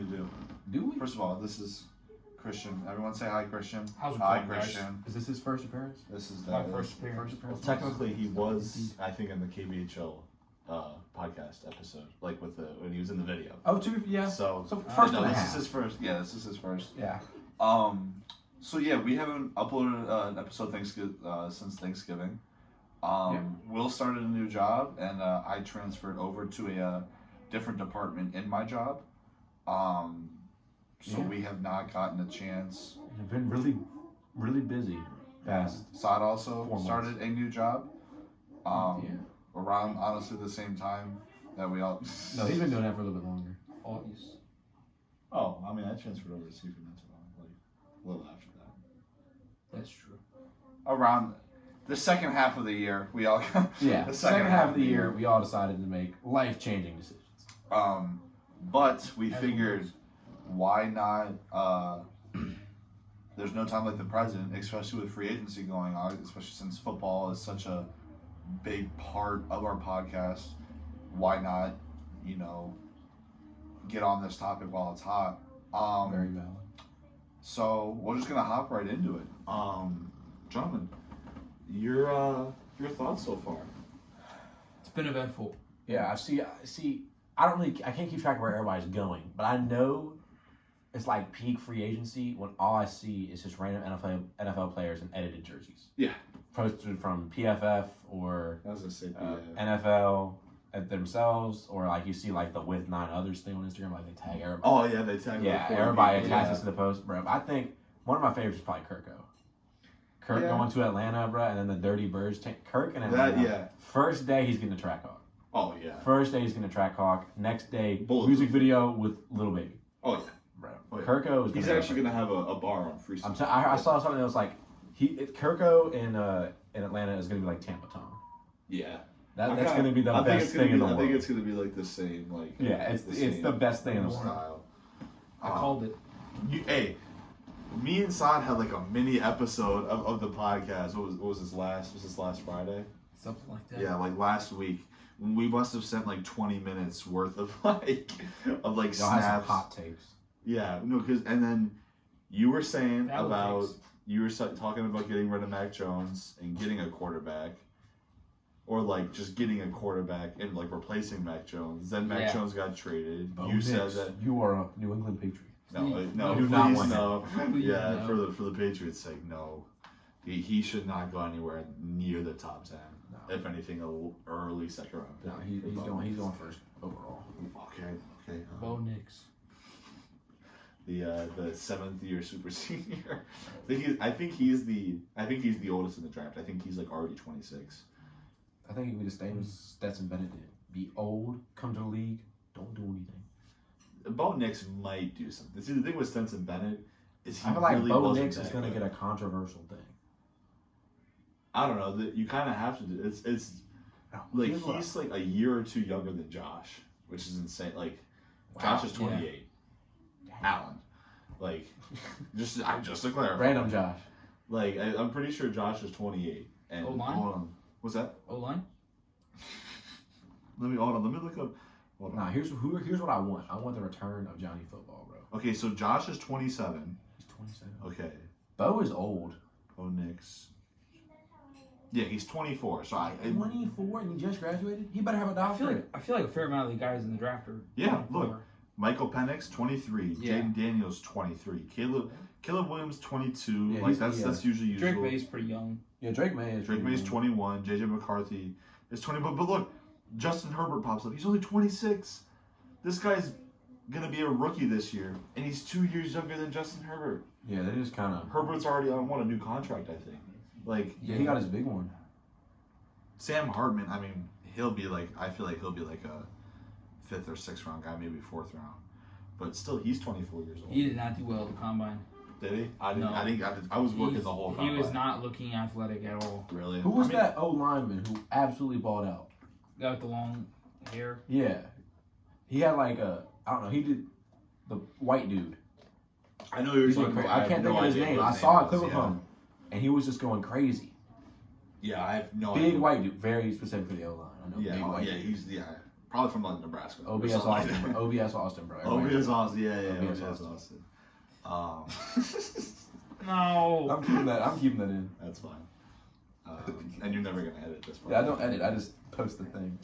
do. Do we? First of all, this is Christian. Everyone say hi, Christian. How's it hi, going, Christian. guys? Is this his first appearance? This is My first appearance. Well, technically, he was, I think, in the KBHL podcast episode, like when he was in the video. Oh, yeah. So first no, and a this half. is his first. Yeah, this is his first. Yeah. So yeah, we haven't uploaded an episode since Thanksgiving. Will started a new job, and I transferred over to a different department in my job. So we have not gotten a chance. You've been really, really busy. Sod also started a new job. Around honestly the same time that we all. No, he's been doing that for a little bit longer. August. Oh, I mean, I transferred over to Seafood not too long, like a little after that. That's true. Around the second half of the year, we all got. The second half of the year, we all decided to make life-changing decisions. But we figured, why not? There's no time like the present, especially with free agency going on, especially since football is such a big part of our podcast. Why not, get on this topic while it's hot? Very valid. So we're just gonna hop right into it. Gentlemen, your thoughts so far? It's been eventful. Yeah, I see. I can't keep track of where everybody's going, but I know it's like peak free agency when all I see is just random NFL players in edited jerseys. Yeah. Posted from PFF or I was gonna say NFL at themselves, or like you see like the with 9 others thing on Instagram, like they tag everybody. Oh yeah, they tag. Yeah, everybody attaches to the post, bro. I think one of my favorites is probably Kirko. Kirk going to Atlanta, bro, and then the Dirty Birds take Kirk and Atlanta. First day he's getting a track hawk. Oh yeah. First day he's getting a track hawk. Next day Bulletproof music video with Little Baby. Oh yeah. Bro. Oh, yeah. Kirko is. He's actually gonna have a bar on free. I saw something that was like Kirko in Atlanta is gonna be like Tampa Tom. Yeah. That's gonna be the best thing in the world. I think it's gonna be like the same, like it's the best thing in the world. Style. I called it. Me and Sod had like a mini episode of the podcast. What was this last? Was this last Friday? Something like that. Yeah, like last week. We must have sent like 20 minutes worth of snaps. Some hot takes. Yeah, no, and then you were saying talking about getting rid of Mac Jones and getting a quarterback, or like just getting a quarterback and like replacing Mac Jones. Then Mac Jones got traded. You said that you are a New England Patriot. No, do please not want no. him. Yeah, for the Patriots' sake, no. He should not go anywhere near the top 10. No. If anything, a early second round pick. No, he's going first overall. Okay. Bo Nix. The 7th year super senior. I think he's the oldest in the draft. I think he's like already 26. I think he would just stay with Stetson Bennett did. Be old, come to the league, don't do anything. Bo Nix might do something. See, the thing with Stetson Bennett is I feel like Bo Nix is going to get a controversial thing. I don't know. You kind of have to do it's like he's like a year or two younger than Josh, which is insane. Like Josh is 28. Yeah. Allen, like just to clarify, random Josh. Like I'm pretty sure Josh is 28. And O-line? Hold on, what's that? O-line? Let me look up. Nah, here's what I want. I want the return of Johnny Football, bro. Okay, so Josh is 27. He's 27. Okay. Bo is old. Bo Nix. Yeah, he's 24. So 24 and he just graduated? He better have a doctorate. I feel like a fair amount of the guys in the draft are 24. Look. Michael Penix, 23. Yeah. Jaden Daniels, 23. Caleb Williams, 22. Yeah, that's usually usual. Drake May's pretty young. Yeah, Drake May's 21. JJ McCarthy is 20. But look, Justin Herbert pops up. He's only 26. This guy's gonna be a rookie this year, and he's 2 years younger than Justin Herbert. Yeah, they just kind of. Herbert's already on a new contract, I think. Yeah, he got his big one. Sam Hartman, I mean, I feel like he'll be like a 5th or 6th round guy, maybe 4th round. But still, he's 24 years old. He did not do well at the combine. Did he? I was working the whole combine. He was not looking athletic at all. Really? Who was that O lineman who absolutely balled out? Guy with the long hair? Yeah. He had like he did the white dude. I know you're talking about. I can't think of his name. I saw a clip of him, and he was just going crazy. Yeah, I have no idea. Big white dude, very specific for the O line. I know. Yeah, big white dude. he's Probably from like Nebraska. or OBS something like Austin, that. bro. OBS Austin, bro. OBS Austin, yeah, OBS OBS Austin. No. I'm keeping that in. That's fine. And you're never gonna edit this part. Yeah, I don't edit. I just post the thing.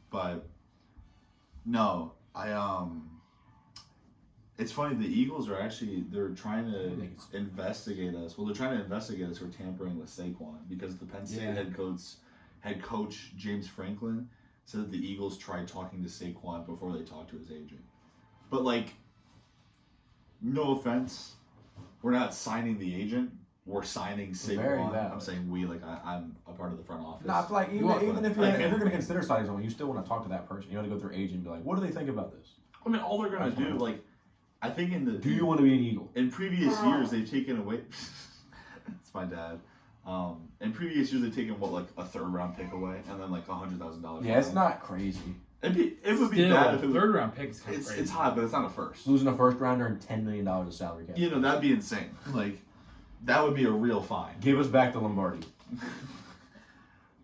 But no, it's funny. The Eagles are they're trying to investigate us. Well, they're trying to investigate us for tampering with Saquon because the Penn State head coach James Franklin said that the Eagles tried talking to Saquon before they talked to his agent. But like, no offense, we're not signing the agent. We're signing Saquon. I'm saying we, like I'm a part of the front office. No, I feel like even if you're going to consider signing someone, you still want to talk to that person. You want to go through agent and be like, what do they think about this? I mean, all they're gonna do, like, I think do you want to be an Eagle? In previous years, they've taken away. It's my dad. In previous years, they've taken like a third round pick away, and then like $100,000. Yeah, it's not crazy. It would be bad if it was third round pick. Is kind of crazy. It's high, but it's not a first. Losing a first rounder and $10 million of salary cap. You know, that'd be insane. Like, that would be a real fine. Give us back the Lombardi.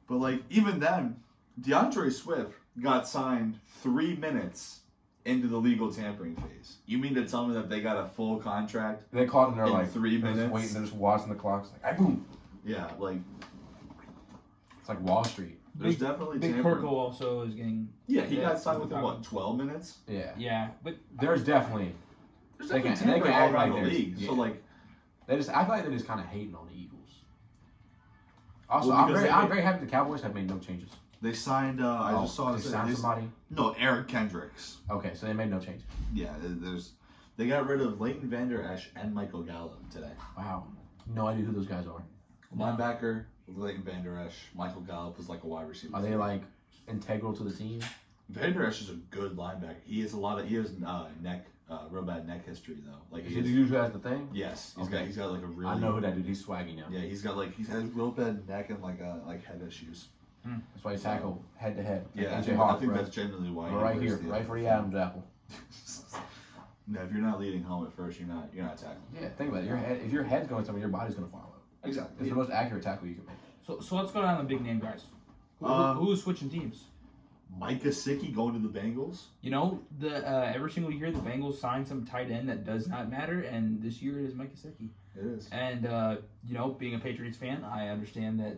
But like, even then, DeAndre Swift got signed 3 minutes into the legal tampering phase. You mean to tell me that they got a full contract? They called and they're like 3 minutes. Just waiting, they're just watching the clock. It's like, boom. Yeah, like it's like Wall Street. There's definitely Big tampering. Kirkle also is getting. Yeah, he got signed within what, 12 minutes? Yeah. Yeah, but There's definitely tampering all around the league. Yeah. So like, I feel like they're just kind of hating on the Eagles. Also, Well, I'm very happy the Cowboys have made no changes. they signed. I just saw they this. signed somebody. No, Eric Kendricks. Okay, so they made no changes. Yeah, they got rid of Leighton Vander Esch and Michael Gallup today. Wow, no idea who those guys are. Linebacker Leighton Vander Esch. Michael Gallup was like a wide receiver. Are they like integral to the team? Vander Esch is a good linebacker. He has real bad neck history though. Like Is he the dude who has the thing? Yes, Okay. he's got like a really. I know who that dude. He's swaggy now. Yeah, he's has real bad neck and like head issues. That's why he tackle head to head. Yeah, AJ Hawk, I think bro. that's generally why. We're right here, right for the Adam's apple. No, if you're not leading home at first, you're not tackling. Yeah, think about it. If your head's going somewhere, your body's going to follow. Exactly. It's the most accurate tackle you can make. so let's go down the big name guys. Who's switching teams? Mike Gesicki going to the Bengals. You know, every single year the Bengals sign some tight end that does not matter, and this year it is Mike Gesicki. It is. And you know, being a Patriots fan, I understand that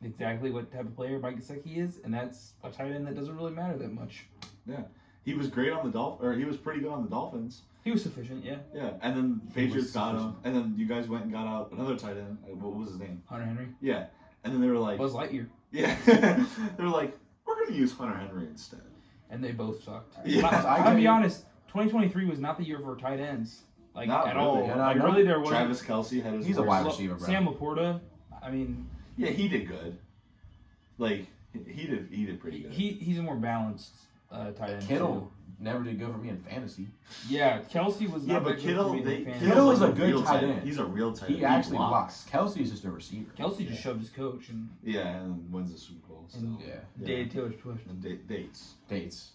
exactly what type of player Mike Gesicki is, and that's a tight end that doesn't really matter that much. Yeah, he was great on the Dolphins, or he was pretty good on the Dolphins. He was sufficient, yeah. Yeah, and then Patriots got him, and then you guys went and got out another tight end. What was his name? Hunter Henry. Yeah, and then they were like, Buzz Lightyear. yeah, they were like, we're gonna use Hunter Henry instead. And they both sucked. Yeah. I'll be honest, 2023 was not the year for tight ends. Like, Not at really. all. Yeah, no, like, no. really, there was Travis Kelce had his. He's a worst- wide receiver, bro. Sam Laporta, I mean, Yeah, he did good. Like he did pretty good. he's a more balanced tight end. Kittle too. never did good for me in fantasy. Yeah, Kelsey was Yeah, not but that good for me in Kittle fantasy. Kittle Kittle's is a like good real tight end. He's a real tight end. He actually blocks. Kelsey is just a receiver. Kelsey just shoved his coach and Yeah, and wins the Super Bowl. So. And- Yeah. dated Taylor Swift. And dates. Dates.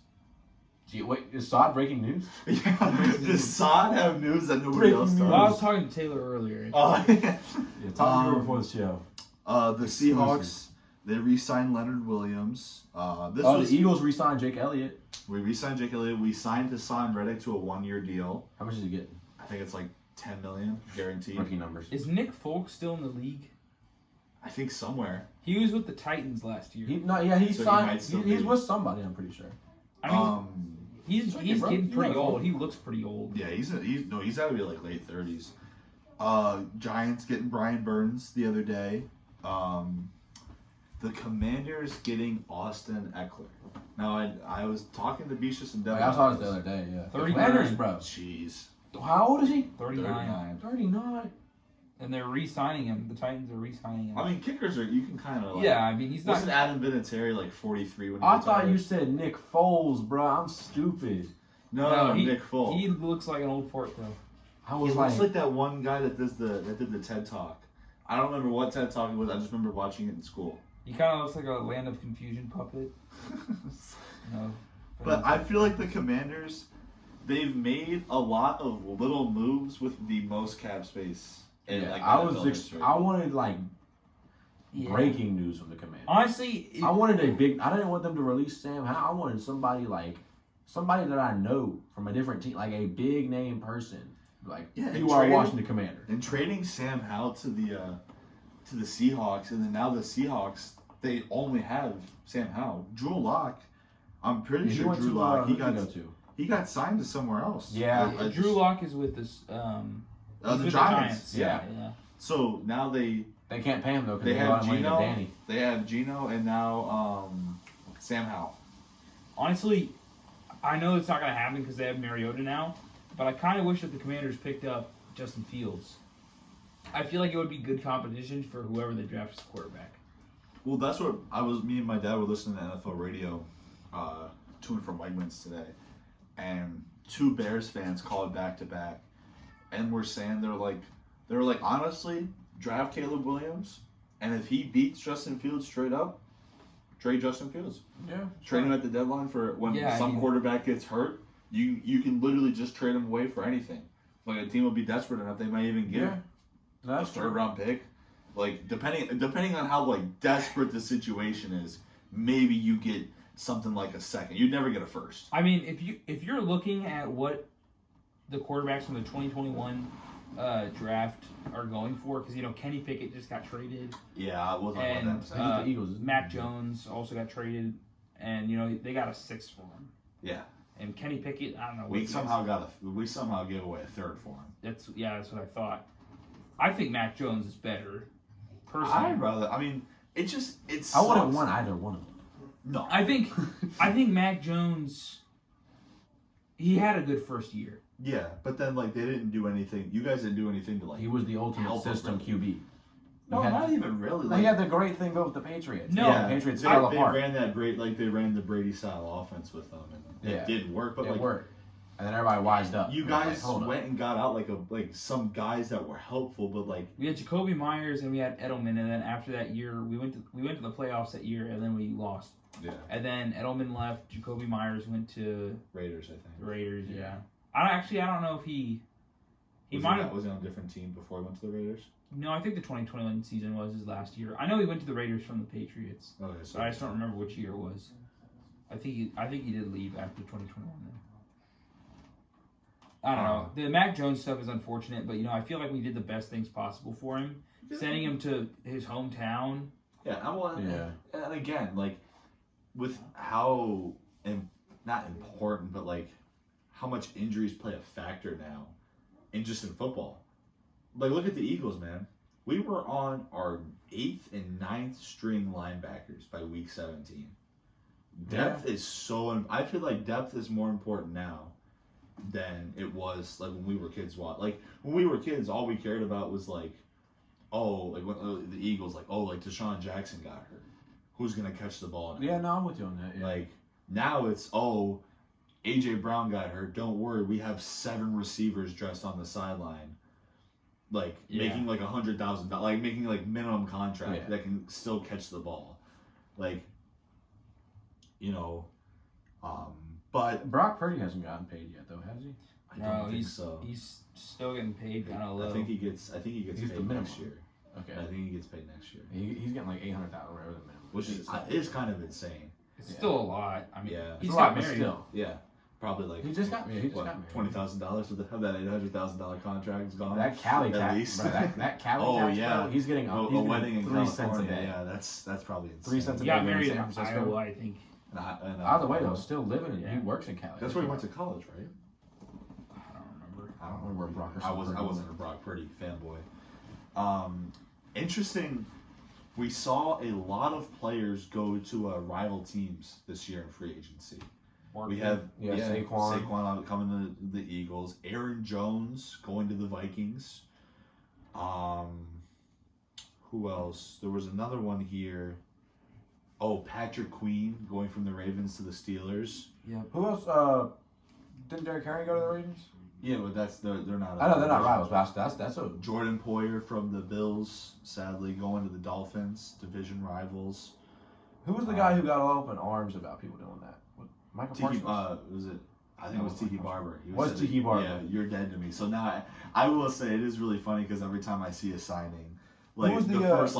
Gee, wait, is Sod breaking news? Yeah. Does Sod have news that nobody Breaking else news. does? Well, I was talking to Taylor earlier. Yeah, Yeah, talk to me before the show. the Seahawks, they re-signed Leonard Williams. The Eagles re-signed Jake Elliott. We re-signed Jake Elliott. We signed Hassan Reddick to a 1-year deal. How much is he getting? I think it's like $10 million guaranteed. Rookie numbers. Is Nick Folk still in the league? I think somewhere. He was with the Titans last year. He's So he signed. might still He's be. with somebody. I'm pretty sure. I mean, he's bro. getting You pretty know. old. He looks pretty old. Yeah, he's got to be like late 30s. Giants getting Brian Burns the other day. The Commanders getting Austin Eckler. Now I was talking to Bishus and Devin. I saw this the other day. Yeah. 39. Commanders, bro. Jeez. How old is he? 39. 39. And they're re-signing him. The Titans are re-signing him. I mean, kickers are, you can kind of like. yeah, I mean, he's not. Wasn't Adam Vinatieri like 43 when he I retired? thought you said Nick Foles, bro. I'm stupid. No, he, Nick Foles. He looks like an old fart, though. I He was looks like that one guy that did the TED Talk. I don't remember what TED Talk it was. I just remember watching it in school. He kind of looks like a Land of Confusion puppet. No. But I feel like the Commanders, they've made a lot of little moves with the most cap space. In, yeah, like, I NFL history. wanted like breaking news from the Commanders. Honestly, I wanted a big. I didn't want them to release Sam Howell. I wanted somebody that I know from a different team, like a big name person, like you are Washington Commander. And trading Sam Howell to the Seahawks, and then now the Seahawks they only have Sam Howell. Drew Lock, I'm pretty sure Drew Lock he got signed to somewhere else. Yeah, Drew Lock is with this the Giants. Yeah. So now they can't pay him though because they have Geno. Danny. They have Geno and now Sam Howell. Honestly, I know it's not going to happen because they have Mariota now, but I kind of wish that the Commanders picked up Justin Fields. I feel like it would be good competition for whoever they draft as quarterback. Well, that's what me and my dad were listening to NFL radio, to and from Wegmans today, and 2 Bears fans called back to back, and were saying they were like honestly, draft Caleb Williams, and if he beats Justin Fields straight up, trade Justin Fields. Yeah. Trade him at the deadline for when quarterback gets hurt. You can literally just trade him away for anything. Like a team will be desperate enough, they might even give a 3rd round pick. Like depending on how desperate the situation is, maybe you get something like a 2nd. You'd never get a 1st. I mean, if you're looking at what the quarterbacks from the 2021 draft are going for, because Kenny Pickett just got traded. Yeah, we'll talk about that. The Eagles. Mac Jones also got traded, and they got a 6th for him. Yeah. And Kenny Pickett, I don't know. We somehow gave away a 3rd for him. That's what I thought. I think Mac Jones is better. Personally, I'd rather. I mean, it's. I wouldn't want either one of them. No, I think Mac Jones. He had a good first year. Yeah, but then they didn't do anything. You guys didn't do anything to He was the ultimate system QB. No, not even really. He had the great thing with the Patriots. No, the Patriots fell apart. They ran that great, they ran the Brady style offense with them, and it didn't work. But it worked, and then everybody wised up. You guys went and got out some guys that were helpful, but we had Jacoby Myers and we had Edelman, and then after that year we went to the playoffs that year, and then we lost. Yeah. And then Edelman left. Jacoby Myers went to Raiders, I think. Raiders, yeah. I don't know if he might have. Was he on a different team before he went to the Raiders? No, I think the 2021 season was his last year. I know he went to the Raiders from the Patriots. Okay, but I just don't remember which year it was. I think he did leave after 2021 then. I don't know. The Mac Jones stuff is unfortunate, but I feel like we did the best things possible for him, sending him to his hometown. Yeah, and again, with how not important, but how much injuries play a factor now, in football. Look at the Eagles, man. We were on our 8th and 9th string linebackers by week 17. Depth is so. I feel like depth is more important now than it was when we were kids. When we were kids, all we cared about was when the Eagles Deshaun Jackson got hurt. Who's gonna catch the ball now? Yeah, no, I'm with you on that. Yeah. Now it's AJ Brown got hurt. Don't worry, we have 7 receivers dressed on the sideline, making $100,000, making minimum contract that can still catch the ball, But Brock Purdy hasn't gotten paid yet, though, has he? I don't think so. He's still getting paid kind of low. I think he gets paid next year. Okay. I think he gets paid next year. He's getting $800,000, whatever the minimum. Which is kind of insane. It's still a lot. I mean, he's got married. Still. Yeah. Probably he just got married. $20,000 of that $800,000 contract is gone. That Cali tax, bro, that Cali tax, bro, he's getting a wedding in 3 cents a day. Yeah, that's probably insane. 3 cents a day. He got married in Iowa, I think. Either way, though, still living. He works in Cali. That's where he went to college, right? I don't remember where Brock. I wasn't a Brock Purdy fanboy. Interesting. We saw a lot of players go to rival teams this year in free agency. We have Saquon coming to the Eagles. Aaron Jones going to the Vikings. Who else? There was another one here. Oh, Patrick Queen going from the Ravens to the Steelers. Yeah. Who else? Didn't Derrick Henry go to the Ravens? Yeah, but they're not. I know they're not rivals. But that's a Jordan Poyer from the Bills. Sadly, going to the Dolphins, division rivals. Who was the guy who got all up in arms about people doing that? Michael Parsons? Was it? I think it was Tiki Barber. Was Tiki Barber? Yeah, you're dead to me. So now I will say it is really funny because every time I see a signing, like the first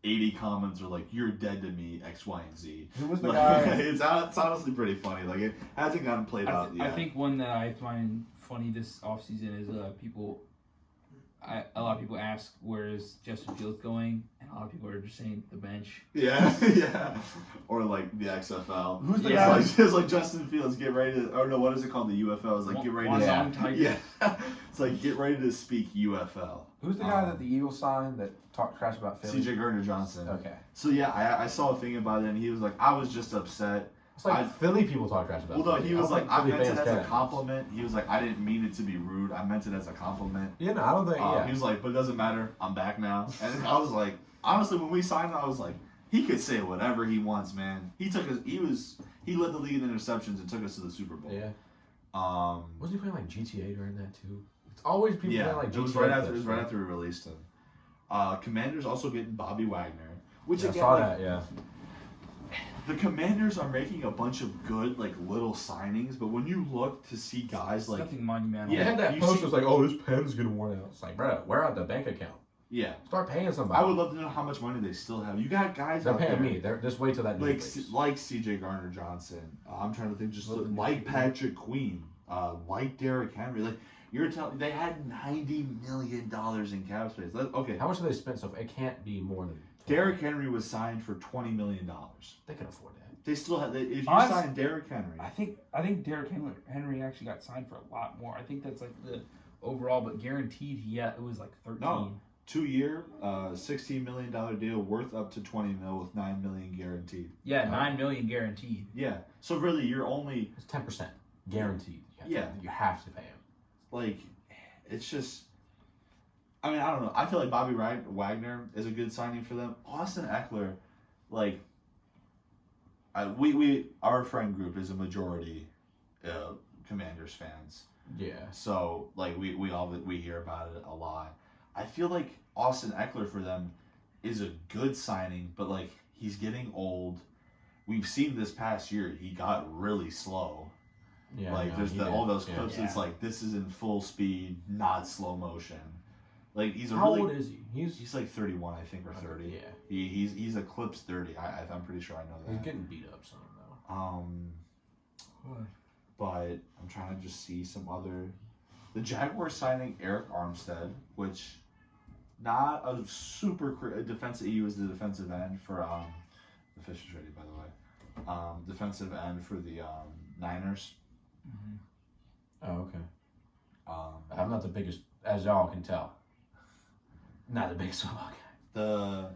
80 comments are like, "You're dead to me, X, Y, and Z." Who was the Like, guy? it's honestly pretty funny. Like it hasn't gotten played out yet. I think one that I find funny this offseason is a lot of people ask where is Justin Fields going, and a lot of people are just saying the bench. Yeah, yeah. Or like the XFL. Who's the Yeah. guy? It's like Justin Fields, get ready to, or no, what is it called? The UFL. It's like, get ready to, Wazong Tiger. yeah. It's like, get ready to speak UFL. Who's the guy that the Eagles signed that talked trash about Philly? CJ Gardner-Johnson. Okay. So yeah, I saw a thing about it, and he was like, I was just upset. It's like Philly people talk trash about Well, no, Philly. he was like, I Philly meant it fans as care a that much. compliment. He was like, I didn't mean it to be rude. I meant it as a compliment. Yeah, no, I don't think. Yeah. He was like, but it doesn't matter. I'm back now. And I was like, honestly, when we signed him, I was like, he could say whatever he wants, man. He led the league in interceptions and took us to the Super Bowl. Yeah. Wasn't he playing like GTA during that too? It's always people playing like GTA. It was right after we released him. Commanders also getting Bobby Wagner, which I again, saw like, that. Yeah. the Commanders are making a bunch of good like little signings, but when you look to see guys like Nothing monumental. Yeah, had that you post see- was like, "Oh, this pen's getting worn out." It's like, bro, wear out the bank account. yeah, Start paying somebody. I would love to know how much money they still have. You got guys They're out paying there, me. They're just wait till that. like news leaks. like CJ Gardner-Johnson. I'm trying to think, just Well, like Patrick Queen, like Derrick Henry. Like you're telling, they had $90 million in cap space. Okay, How much have they spent? So it can't be more than. Derrick Henry was signed for $20 million. They can afford that. They still have. If you Honest- sign Derrick Henry, I think Derrick Henry actually got signed for a lot more. I think that's like the overall, but guaranteed, it was like 13. No. 2-year, $16 million deal worth up to $20 million with $9 million guaranteed. Yeah, $9 million guaranteed. Yeah. So really, you're only It's 10% guaranteed. Yeah. You have to pay him. like, it's just. I mean, I don't know. I feel like Bobby Wagner is a good signing for them. Austin Eckler, like, our friend group is a majority Commanders fans. Yeah. So like we hear about it a lot. I feel like Austin Eckler for them is a good signing, but like he's getting old. We've seen this past year he got really slow. Yeah. Like no, there's he all did. those clips. Yeah. It's like this is in full speed, not slow motion. Like he's a How really old is he? he's like 31, I think, or 30. Yeah. He's eclipsed 30. I'm pretty sure I know that. He's getting beat up some though. But I'm trying to just see some other. The Jaguars signing Eric Armstead, which not a super defensive. He was the defensive end for the fish is ready, by the way. Defensive end for the Niners. Oh, okay. I'm not the biggest, as y'all can tell. Not the biggest football guy. The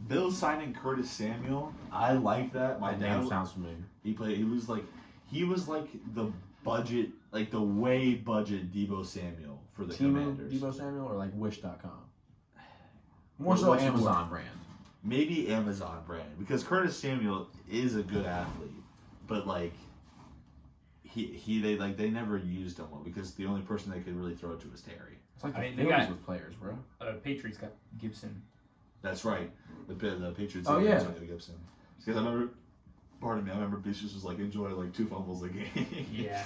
Bills signing Curtis Samuel. I like that. My My dad name sounds familiar. He was like the budget, like the way budget Debo Samuel for the Commanders. Debo Samuel or like Wish.com? More What- so what's Amazon more? brand. Maybe Amazon brand, because Curtis Samuel is a good athlete, but like they never used him well because the only person they could really throw it to was Terry. It's like I the mean, they Phillies got- with players, bro. Patriots got Gibson. That's right. The Patriots. Oh, yeah. Gibson. Because I remember Patriots was like enjoy like 2 fumbles a game. Yeah.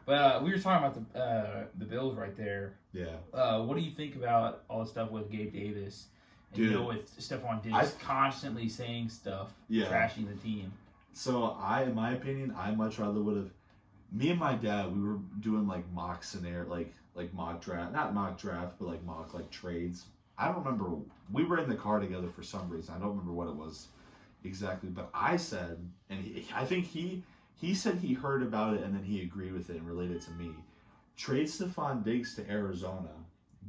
But we were talking about the Bills right there. Yeah. What do you think about all the stuff with Gabe Davis? And Dude, with Stephon Diggs constantly saying stuff, Yeah. trashing the team. So in my opinion, I much rather would have. Me and my dad, we were doing like mock scenario, like mock draft, not mock draft, but like mock like trades. I don't remember. We were in the car together for some reason. I don't remember what it was exactly, but I said, and I think he said he heard about it and then he agreed with it and related to me. Trade Stephon Diggs to Arizona,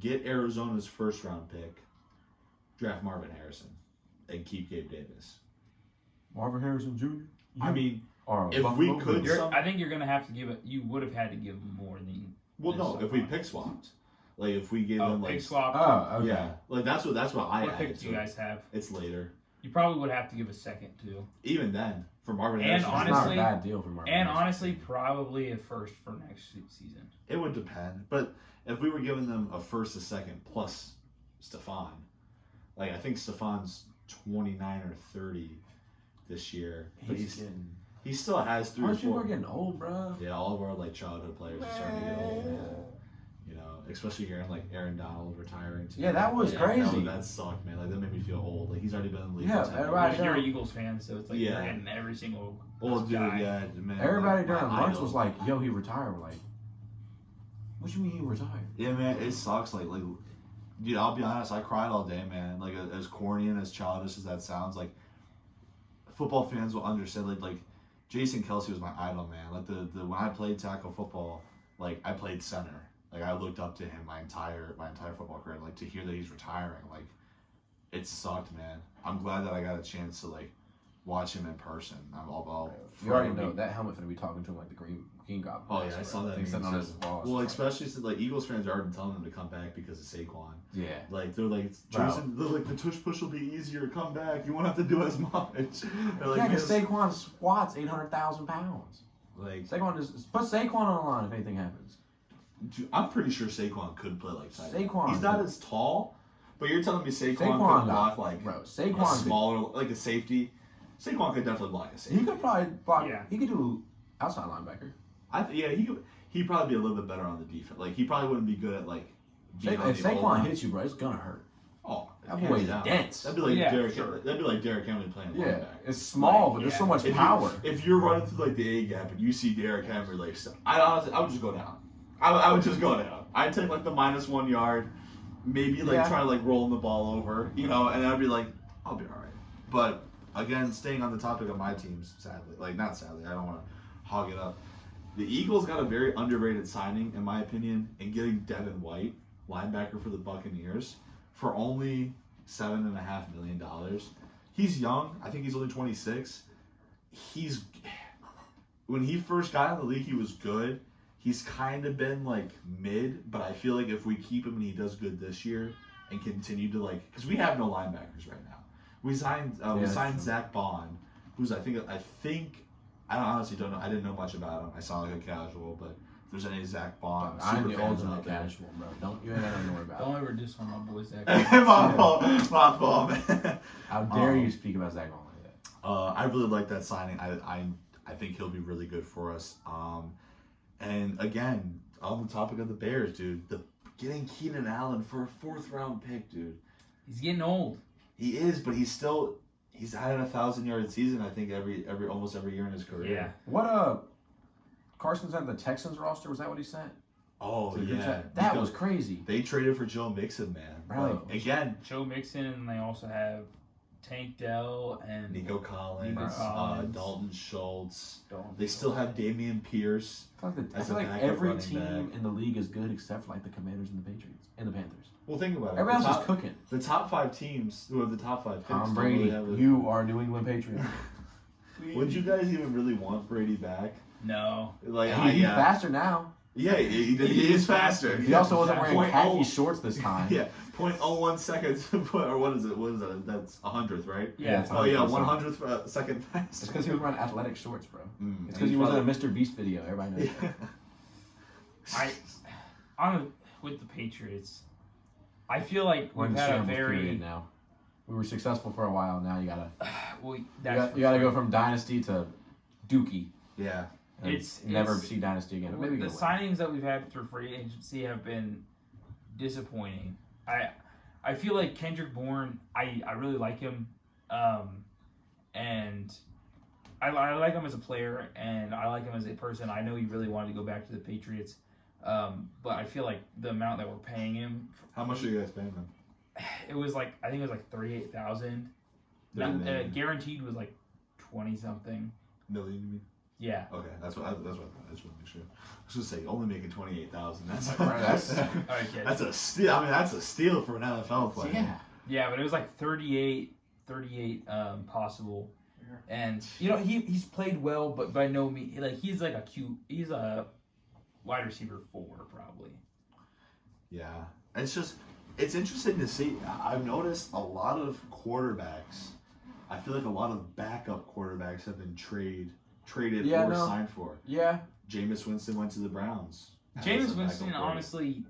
get Arizona's first round pick, draft Marvin Harrison, and keep Gabe Davis. Marvin Harrison Jr. I mean, Or if we could- I think you're gonna have to give it. You would have had to give him more than. well, no, if we pick swapped, like if we gave them like pick swap. Oh, okay. yeah, like that's what I What added pick do to you it. guys have? It's later. You probably would have to give a second too. Even then, for Marvin And Harrison, It's honestly- not a bad deal for Marvin And Harrison. honestly, probably a first for next season. it would depend. But if we were giving them a first, a second, plus Stephon, like I think Stephon's 29 or 30 this year, but he still has 3 or Aren't you 4. getting old, bro? Yeah, all of our like childhood players are starting to get old. Yeah. You know, especially hearing like Aaron Donald retiring too. Yeah, that was crazy. That sucked, man. Like that made me feel old. Like he's already been in the league. Yeah, for 10 everybody- years. You're an Eagles fan, so it's like you're getting every single Old dude, guy. yeah, man. Everybody like, during my lunch idol. was like, "Yo, he retired." We're like, "What you mean he retired?" Yeah, man, it sucks. Like, dude, I'll be honest. I cried all day, man. Like, as corny and as childish as that sounds, like, football fans will understand. Like, Jason Kelsey was my idol, man. Like, the when I played tackle football, like, I played center. Like, I looked up to him my entire football career. Like, to hear that he's retiring, like, it sucked, man. I'm glad that I got a chance to like watch him in person. You already know that helmet finna be talking to him like the Green Goblin. Oh yeah, I saw that. He's sitting on his wall. Well, especially since like Eagles fans are already telling him to come back because of Saquon. Yeah. Like they're like, Bro. Jason, they're like the tush push will be easier. Come back. You won't have to do as much. They're like, Yeah, because Saquon squats 800,000 pounds. like Saquon just put Saquon on the line if anything happens. dude, I'm pretty sure Saquon could play like tight end. Saquon He's not could. as tall, but you're telling me Saquon could Saquon block like bro. a Saquon smaller, like a safety. Saquon could definitely block a safety. he could probably block. Yeah. He could do outside linebacker. He'd probably be a little bit better on the defense. Like he probably wouldn't be good at like being on If the goal Saquon line. hits you, bro, it's gonna hurt. Oh, That hands boy's down. dense. That'd be like Yeah, Derrick. sure. That'd be like Derrick Henry playing Yeah, linebacker. it's small, Like, but there's yeah. so much If power. if you're running through like the A gap and you see Derrick Henry, like I would just go down. I would just go down. I'd take like the -1 yard, maybe like try to like rolling the ball over, you know, and I'd be like, I'll be all right. But again, staying on the topic of my teams, sadly, like not sadly, I don't want to hog it up. The Eagles got a very underrated signing, in my opinion, in getting Devin White, linebacker for the Buccaneers, for only $7.5 million. He's young. I think he's only 26. When he first got in the league, he was good. He's kind of been like mid, but I feel like if we keep him and he does good this year and continue to like, because we have no linebackers right now. We signed Zach Bond, who's I honestly don't know. I didn't know much about him. I saw like a casual, but if there's any Zach Bond, I'm super the fans ultimate out there. casual, bro. You ain't got nothing to worry about. Don't ever diss on my boy Zach. my fault, man. How dare you speak about Zach Bond like that? I really like that signing. I think he'll be really good for us. And again, on the topic of the Bears, dude, getting Keenan Allen for a 4th round pick, dude. He's getting old. He is, but he's had a 1,000-yard season. I think almost every year in his career. Yeah. What Carson's on the Texans roster? Was that what he sent? Oh To the group yeah, chat? That because was crazy. They traded for Joe Mixon, man. Bro. Like, again, Joe Mixon, and they also have Tank Dell and Nico Collins, Nico Collins. Dalton Schultz. Dalton They still have Damian Pierce. I As feel a like backup every running team back. in the league is good except for like the Commanders and the Patriots and the Panthers. Well, think about it. Everybody The else is top- cooking. The top 5 teams who have the top 5 picks. Tom don't Brady, really have you are New England Patriots. Would you guys even really want Brady back? No. Like, He's faster now. Yeah, he is faster. He also wasn't wearing Point khaki oh- shorts this time. Yeah, 0.01 seconds. Or what is it? What is that? That's 100th, right? Yeah. it's Oh yeah, 100%. 100th second It's faster. because he was wearing athletic shorts, bro. Mm, It's because he was in a Mr. Beast video. Everybody knows. Yeah. With the Patriots, I feel like We're in we've the had a shambles period very now. We were successful for a while. Now you gotta well. you That's gotta go from dynasty to dookie. Yeah. And It's- never it's- see dynasty again. Maybe the get away. signings that we've had through free agency have been disappointing. I feel like Kendrick Bourne. I really like him, and I like him as a player, and I like him as a person. I know he really wanted to go back to the Patriots, but I feel like the amount that we're paying him. How much are you guys paying them? It was like I think it was like $38,000. $38,000. Guaranteed was like 20 something. Million, you mean? Yeah. Okay, that's what I thought. I just want to make sure. I was gonna say only making 28,000. That's Right, that's- Okay. that's a steal. I mean, that's a steal for an NFL player. Yeah. Yeah, but it was like 38 possible. And you know he's played well, but by no means he's a wide receiver 4 probably. Yeah, it's interesting to see. I've noticed a lot of quarterbacks. I feel like a lot of backup quarterbacks have been traded or signed for. Yeah. Jameis Winston went to the Browns. Jameis Winston, honestly,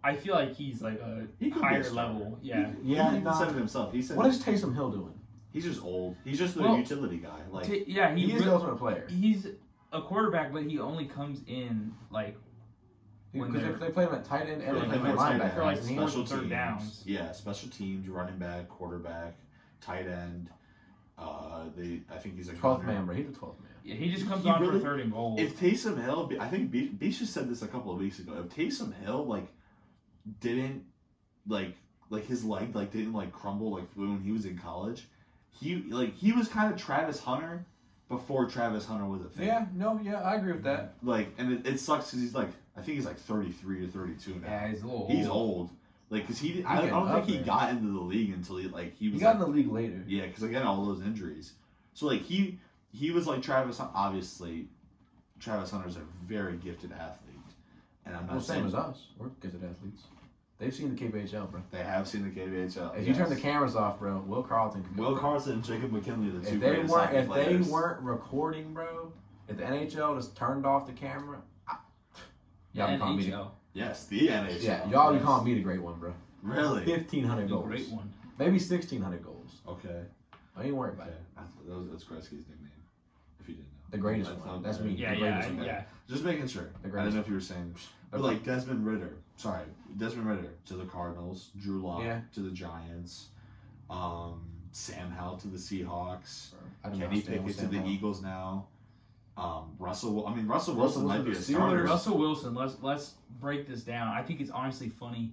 I feel like he's like a He could be a higher starter. level. Yeah. He even said it himself. He said What is Taysom Hill doing? he's just old. He's just the Well, utility guy. Like Yeah, He is the ultimate player. he's a quarterback, but he only comes in like when Because they play him at tight end and They like play him at tight end, linebacker. like Isn't he? special special third teams. downs. Yeah, special teams, running back, quarterback, tight end. I think he's a 12th man, bro. He's the 12th man. Yeah, he just comes He on really- for 3rd and goal. If Taysom Hill, I think Beach just said this a couple of weeks ago. If Taysom Hill like didn't like his leg like didn't like crumble like when he was in college, he was kind of Travis Hunter before Travis Hunter was a thing. Yeah, I agree with that. Like, and it sucks because he's like, I think he's like 33 or 32 now. Yeah, he's a little He's old. old. Like, because I getting don't up think he there. got into the league until he was He like, got in the league later. yeah, because again, all those injuries. So like he was like Travis. Obviously, Travis Hunter's a very gifted athlete, and I'm not Well, saying same as us. We're gifted athletes. They've seen the KBHL, bro. they have seen the KBHL. If you turn the cameras off, bro, Will Carlton can go. Will Carson and Jacob McKinley, are the two If they greatest weren't, hockey if they players. weren't recording, bro, if the NHL just turned off the camera, y'all be calling me. NHL. Yes, the NHL. Yeah, y'all be yes. calling me the great one, bro. Really? 1,500 The goals, great one. maybe 1,600 goals. Okay. I ain't worried about Okay. it. That's Gretzky's nickname. If you didn't know. The greatest That's one. not That's bad. me. Yeah, The yeah, greatest one. yeah. Just making sure. The I greatest didn't know if you were saying. But like Desmond Ritter. Sorry, Desmond Ritter to the Cardinals. Drew Lock Yeah. to the Giants. Sam Howell to the Seahawks. I do not Kenny stand with Pickett to Sam the Howell. Eagles now. Russell Wilson Wilson might be a to the starter. Steelers. Russell Wilson. Let's break this down. I think it's honestly funny.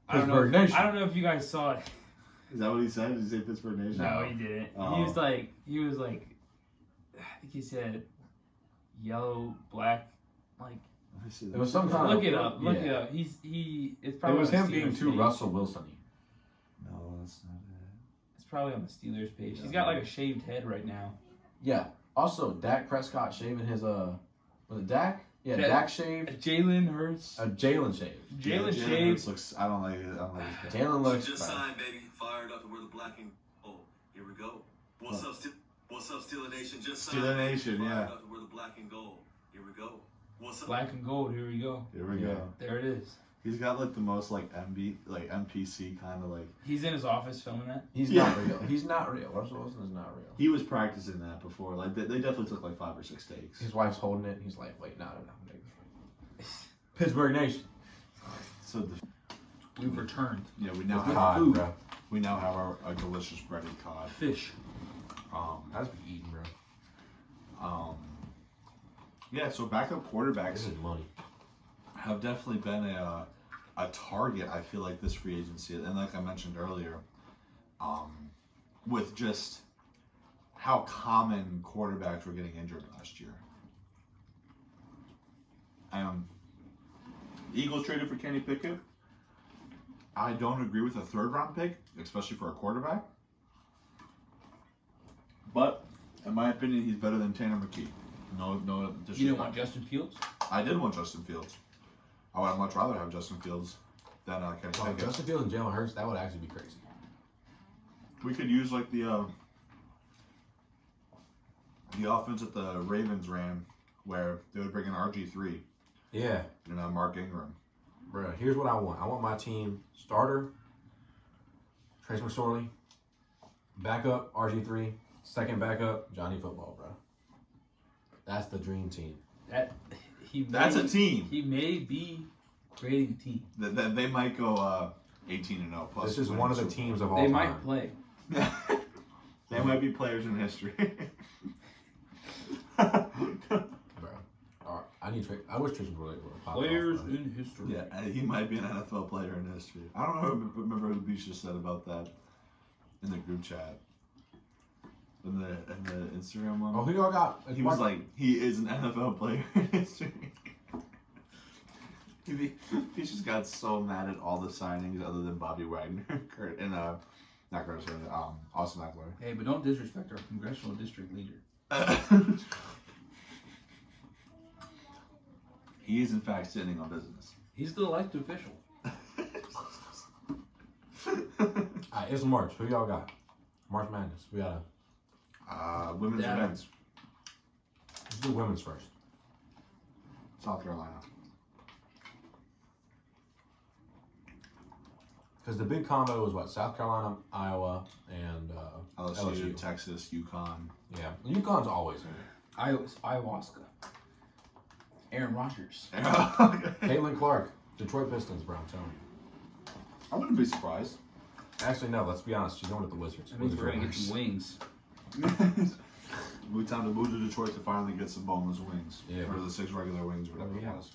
Pittsburgh Nation. I don't know if you guys saw it. Is that what he said? Did he say Pittsburgh Nation? No, he didn't. Oh. He was like, I think he said, yellow, black, like. Let me see It this. was some kind Look of. it up. Look yeah. it up. It's It probably. was on the him being Steelers too page. Russell Wilson-y. No, that's not it. It's probably on the Steelers page. He's got like a shaved head right now. Yeah. Also, Dak Prescott shaving his was it Dak? Yeah, Yeah. Dak shaved. Jalen Hurts. Jalen shaved. Jalen Yeah, shaved. Hurts looks. I don't like it. I don't like his Jalen looks. Just fine. signed, baby. Fired up to wear the black and here we go. What's up, Steeler Nation? Just signed. Steeler Nation, Fired yeah. up to wear the black and gold. Here we go. What's up? Black and gold. Here we go. Here we Yeah. go. There it is. He's got like the most like NPC kind of like. He's in his office filming that. He's Yeah. not real. He's not real. Russell Wilson is not real. He was practicing that before. Like they definitely took like 5 or 6 takes. His wife's holding it. He's like, wait, no. Pittsburgh Nation. So We've returned. we now With have food. bro. we now have our delicious breaded cod. Fish. That's be eating, bro. Yeah. So backup quarterbacks This is money. have definitely been a target. I feel like this free agency, and like I mentioned earlier, with just how common quarterbacks were getting injured last year. Eagles traded for Kenny Pickett. I don't agree with a 3rd round pick, especially for a quarterback. But in my opinion, he's better than Tanner McKee. No disrespect. You didn't want Justin Fields? I did want Justin Fields. I would much rather have Justin Fields than Kenny Oh, Pickett. Justin Fields and Jalen Hurts, that would actually be crazy. We could use like the offense that the Ravens ran, where they would bring in RG3 Yeah. and Mark Ingram. Bro, here's what I want. I want my team starter, Trace McSorley, backup, RG3, second backup, Johnny Football, bro. That's the dream team. That's a team. He may be creating a team. That they might go 18-0 plus. This is one of the teams of all They time. might play. They might be players in history. Bro. All right. I wish Trace McSorley would pop Players off, bro. in history. Yeah, he might be an NFL player in history. I don't know. Remember who Beach just said about that in the group chat, in the Instagram one. Oh, who y'all got? He was like, he is an NFL player in history. He just got so mad at all the signings other than Bobby Wagner, Kurt, and not Curtis, Austin Eckler. Hey, but don't disrespect our congressional district leader. He is in fact sitting on business. He's the elected official. Alright, it's March. Who y'all got? March Madness. We got Women's Yeah. events, let's do women's first. South Carolina. Because the big combo was what? South Carolina, Iowa, and LSU, Texas, UConn. Yeah. UConn's always in it. Ayahuasca. Aaron Rodgers. Caitlin Clark, Detroit Pistons, bro. I'm telling you. I wouldn't be surprised. Actually, no. Let's be honest. She's going with the Wizards. That means we're gonna get Wizards. some wings. We time to move to Detroit to finally get some boneless wings. Yeah. Or the 6 regular wings, whatever Yeah. it was.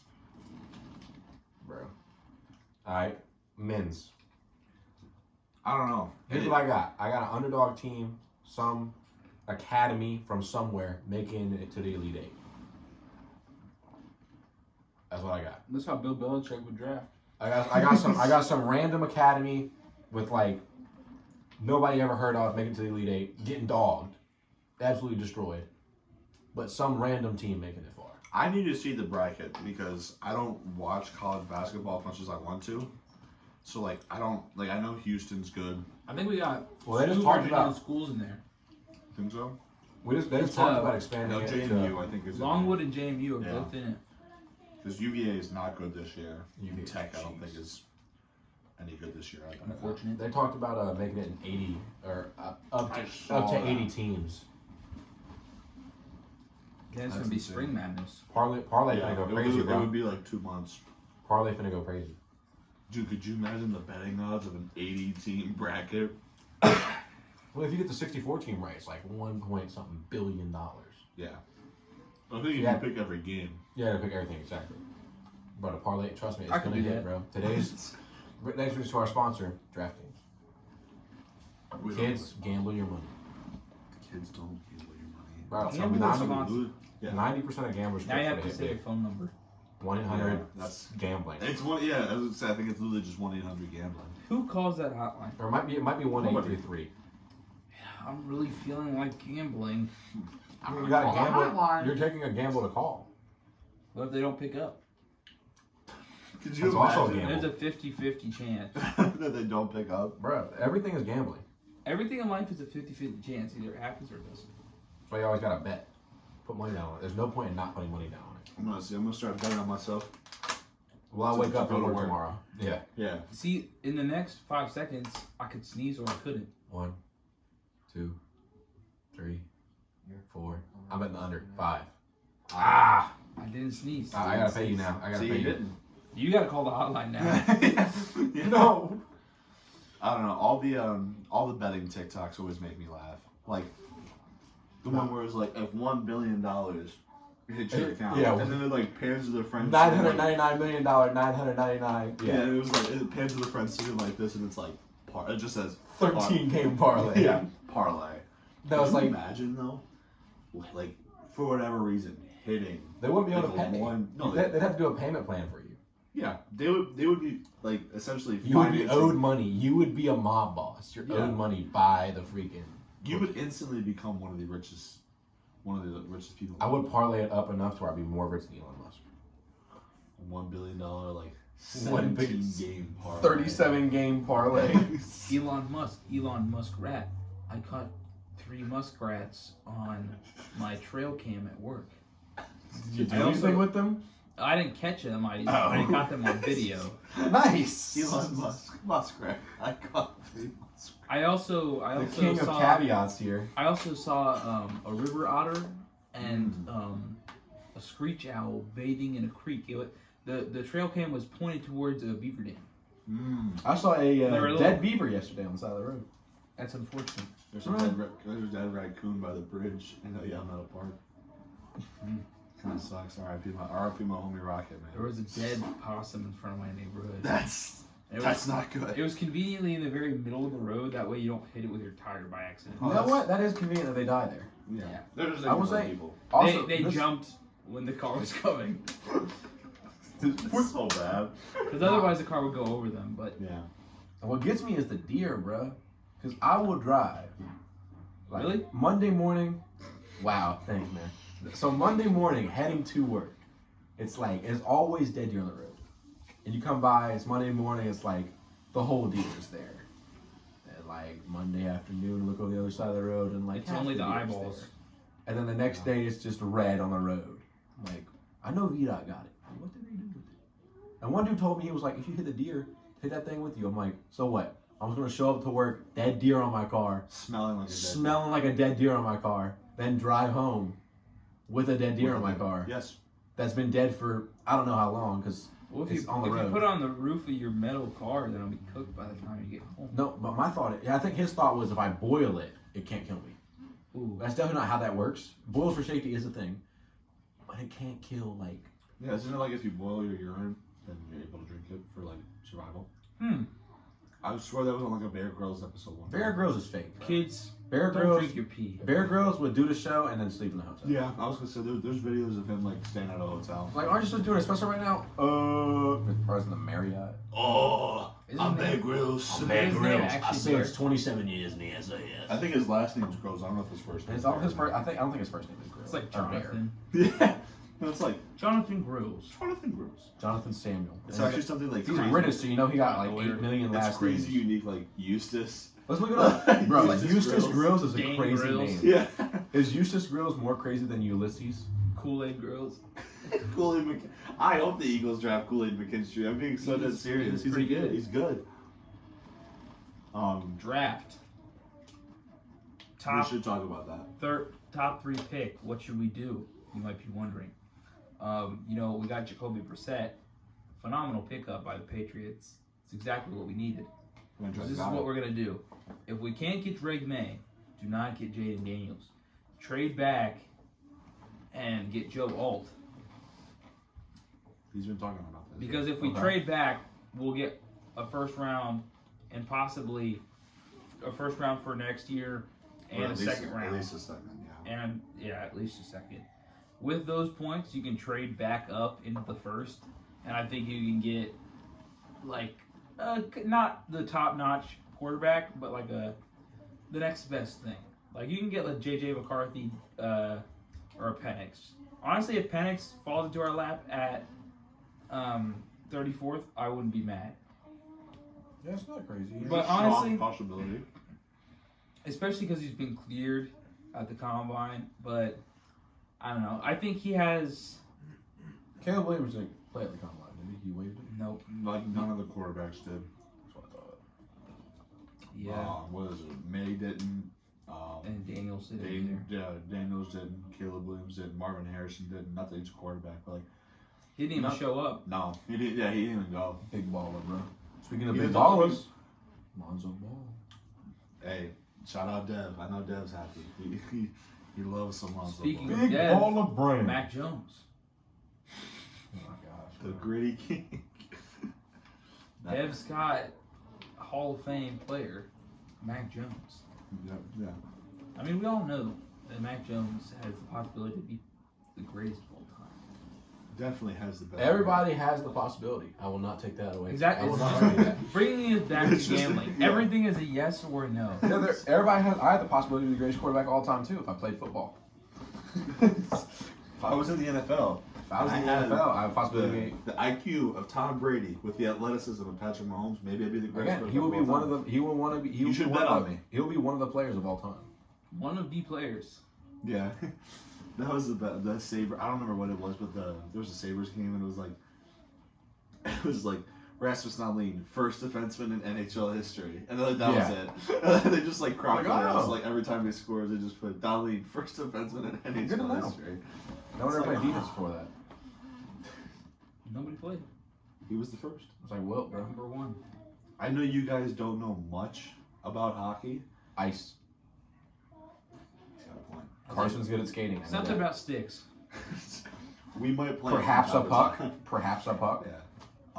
Bro. All right, men's. I don't know. Here's what I got. I got an underdog team, some academy from somewhere making it to the Elite Eight. That's what I got. That's how Bill Belichick would draft. I got some random academy with like nobody ever heard of making it to the Elite Eight, getting dogged, absolutely destroyed. But some random team making it far. I need to see the bracket because I don't watch college basketball as much as I want to. So like I don't like I know Houston's good. I think we got Well, they just two talked Virginia about- schools in there. Think so? They It's, just talked about I expanding know it JMU to I think is Longwood and JMU are Yeah. both in it. because UVA is not good this year. UVA, Tech I don't jeez. think is any good this year. Unfortunate. They talked about making it an 80 or up I to saw 80 that. teams. Then it's That's gonna be insane. spring madness. Parlay Yeah, finna go it crazy, would bro. be like 2 months. Parlay finna go crazy. Dude, could you imagine the betting odds of an 80-team bracket? Well, if you get the 64 team right, it's like 1 point something billion dollars. Yeah. I think if Yeah. you pick every game. Yeah, to pick everything exactly. But a parlay, trust me, it's I can gonna do hit, that. bro. Today's next week's to our sponsor, DraftKings. We don't- Kids, gamble your money. Kids don't gamble your money. Bro, so Gamble is sponsor. 90% of gamblers Now you have for to the say hit your phone number. 1-800 Yeah, that's gambling. it's one. Yeah, I was gonna say, I think it's literally just 1-800 gambling. Who calls that hotline? Or it might be 1-833. I'm really feeling like gambling. You got to gamble. You're taking a gamble to call. What if they don't pick up? Could you That's also a imagine? There's a 50-50 chance. that they don't pick up? Bro, everything is gambling. Everything in life is a 50-50 chance. Either it happens or it doesn't. That's why you always got to bet. Put money down on it. There's no point in not putting money down on it. I'm gonna start betting on myself. Well, I'll So wake to up go and to work work. tomorrow. Yeah. Yeah. See, in the next 5 seconds, I could sneeze or I couldn't. 1, 2, 3, 4. I'm betting the under. 5. I didn't sneeze. I gotta pay you now. I gotta See, pay you you. didn't. You gotta call the hotline now. No. I don't know. All the betting TikToks always make me laugh. Like the one where it's like, if $1 billion hit your account, Yeah. and then it like pans to their friends. $999 million, 999. Yeah, it was like it pans to the friends sitting like this, and it's like it just says 13 game parlay. Yeah, parlay. That was Could you like, imagine though, like for whatever reason hitting. they wouldn't be able to like, pay. No, They'd have to do a payment plan for you. yeah, they would be like essentially. You would be financing- owed money. You would be a mob boss. You're Yeah. owed money by the freaking. You would instantly become one of the richest people. I would parlay it up enough to where I'd be more rich than Elon Musk. $1 billion like One big 17 game parlay. 37 game parlay. Elon Muskrat. I caught 3 muskrats on my trail cam at work. Did you do I also- anything with them? I didn't catch them. I Oh. got them on video. Nice. Elon Muskrat. I got the Muskrat. I also The king saw of caveats here. I also saw a river otter and a screech owl bathing in a creek. The trail cam was pointed towards a beaver dam. I saw a They were dead little. beaver yesterday on the side of the road. That's unfortunate. There's a dead raccoon by the bridge in the Yamato Park. Kind of sucks. R.I.P. my homie Rocket, man. There was a dead possum in front of my neighborhood. That's It that's was, not good. It was conveniently in the very middle of the road. That way you don't hit it with your tire by accident. You know what? That is convenient that they die there. Yeah, they're just I would ignorant say- people. Also, they this- jumped when the car was coming. It's so bad. Because otherwise the car would go over them. But Yeah. What gets me is the deer, bruh. Because I will drive. Like, Really? Monday morning. Wow, thanks, man. So Monday morning, heading to work, it's like, it's always dead deer on the road. And you come by, it's Monday morning, it's like, the whole deer is there. And like, Monday afternoon, look on the other side of the road, and like, it's half only the deer's eyeballs. there. And then the next day, it's just red on the road. I'm like, I know VDOT got it. Like, what did they do with it? And one dude told me, he was like, if you hit the deer, take that thing with you. I'm like, so what? I was going to show up to work, dead deer on my car, Smelling like a dead smelling like a dead deer on my car, then drive home with a dead deer on my car. Yes. that's been dead for I don't know how long because Well, if it's you on the if road. you put it on the roof of your metal car, then it'll be cooked by the time you get home. No, but my thought, I think his thought was if I boil it, it can't kill me. Ooh. That's definitely not how that works. Boils for safety is a thing, but it can't kill like. Yeah, isn't it like if you boil your urine, then you're able to drink it for like survival? I swear that was on like a Bear Grylls episode one. Bear Grylls is fake. Bro. Kids, Bear don't Grylls. drink your pee. Bear Grylls would do the show and then sleep in the hotel. Yeah, I was gonna say there's videos of him like staying at a hotel. Like, aren't you supposed to do an espresso right now? Probably in the Marriott. Oh, Isn't I'm it- Bear Grylls. I'm Bear Grylls. Actually, Bear. 27 years in the SAS. I think his last name's Grylls. I don't know if his first name. It's all his first. I don't think his first name is Grills. It's like Or Bear. Jonathan. Yeah, no, it's like Jonathan Grills. Jonathan Grills. Jonathan Samuel. It's actually something like He's crazy. British, so you know he got like 8 million It's last crazy names. unique, like Eustace. Let's look it up, bro. Like Eustace Eustace Grills is a Dane crazy Grills. name. Yeah. Is Eustace Grills more crazy than Ulysses? Kool-Aid Grills. Kool-Aid I hope the Eagles draft Kool-Aid McKinstry. I'm being so dead serious. He's pretty good. He's good. Draft. We Top should talk about that. top 3 pick. What should we do? You might be wondering. We got Jacoby Brissett. Phenomenal pickup by the Patriots. It's exactly what we needed. This is what we're going to do. If we can't get Drake May, do not get Jaden Daniels. Trade back and get Joe Alt. He's been talking about this. Because if we trade back, we'll get a first round and possibly a first round for next year Or and at a least- second round. At least a second, yeah. And at least a second. With those points, you can trade back up into the first, and I think you can get like not the top-notch quarterback, but like the next best thing. Like you can get like JJ McCarthy or a Penix. Honestly, if Penix falls into our lap at 34th, I wouldn't be mad. Yeah, it's not crazy. But Strong honestly, possibility. especially because he's been cleared at the combine, but I don't know. I think he has. Caleb Williams didn't play at the combine, did he? He waived it. Nope. Like none of the quarterbacks did. That's what I thought. Yeah. What is it? May didn't. And Daniels did either. Daniels didn't. Caleb Williams didn't. Marvin Harrison didn't. Not that he's a quarterback, but like, He didn't even show up. no, he didn't. Yeah, he didn't even go. Big baller, bro. Speaking of He's big a dog. ballers, Lonzo Ball. Hey, shout out Dev. I know Dev's happy. He loves some Lonzo Speaking Ball. of Dev, baller brand. Mac Jones. Oh my gosh. The bro. gritty king. Dev's got a Hall of Fame player, Mac Jones. Yeah. I mean, we all know that Mac Jones has the possibility to be the greatest of all time. Definitely has the best. Everybody has the possibility. I will not take that away. Exactly. I will not argue that. Bringing it back to It's just- gambling. yeah. Everything is a yes or a no. Everybody has. I have the possibility to be the greatest quarterback of all time too if I played football. If I was in the NFL, If I was in the had NFL, I have a possibility to be. the IQ of Tom Brady with the athleticism of Patrick Mahomes, maybe I'd be the greatest. Again, he will be one of the. He will want to be. He will You should be one bet of on the, me. He'll be one of the players of all time. One of the players. Yeah, that was the Saber. I don't remember what it was, but there was a Sabres game and it was like Rasmus Dahlin, first defenseman in NHL history, and then that was it. And then they just like cropped it out. Like every time they scored, they just put Dahlin, first defenseman in Good to NHL know. history. No one It's ever like, played defense before that. Nobody played. He was the first. It's like Wilt, bro. Number one. I know you guys don't know much about hockey. Ice. He's got a point. Carson's good at skating. I know Something that. about sticks. We might play. Perhaps a from puck. time to time. Perhaps a puck. Yeah.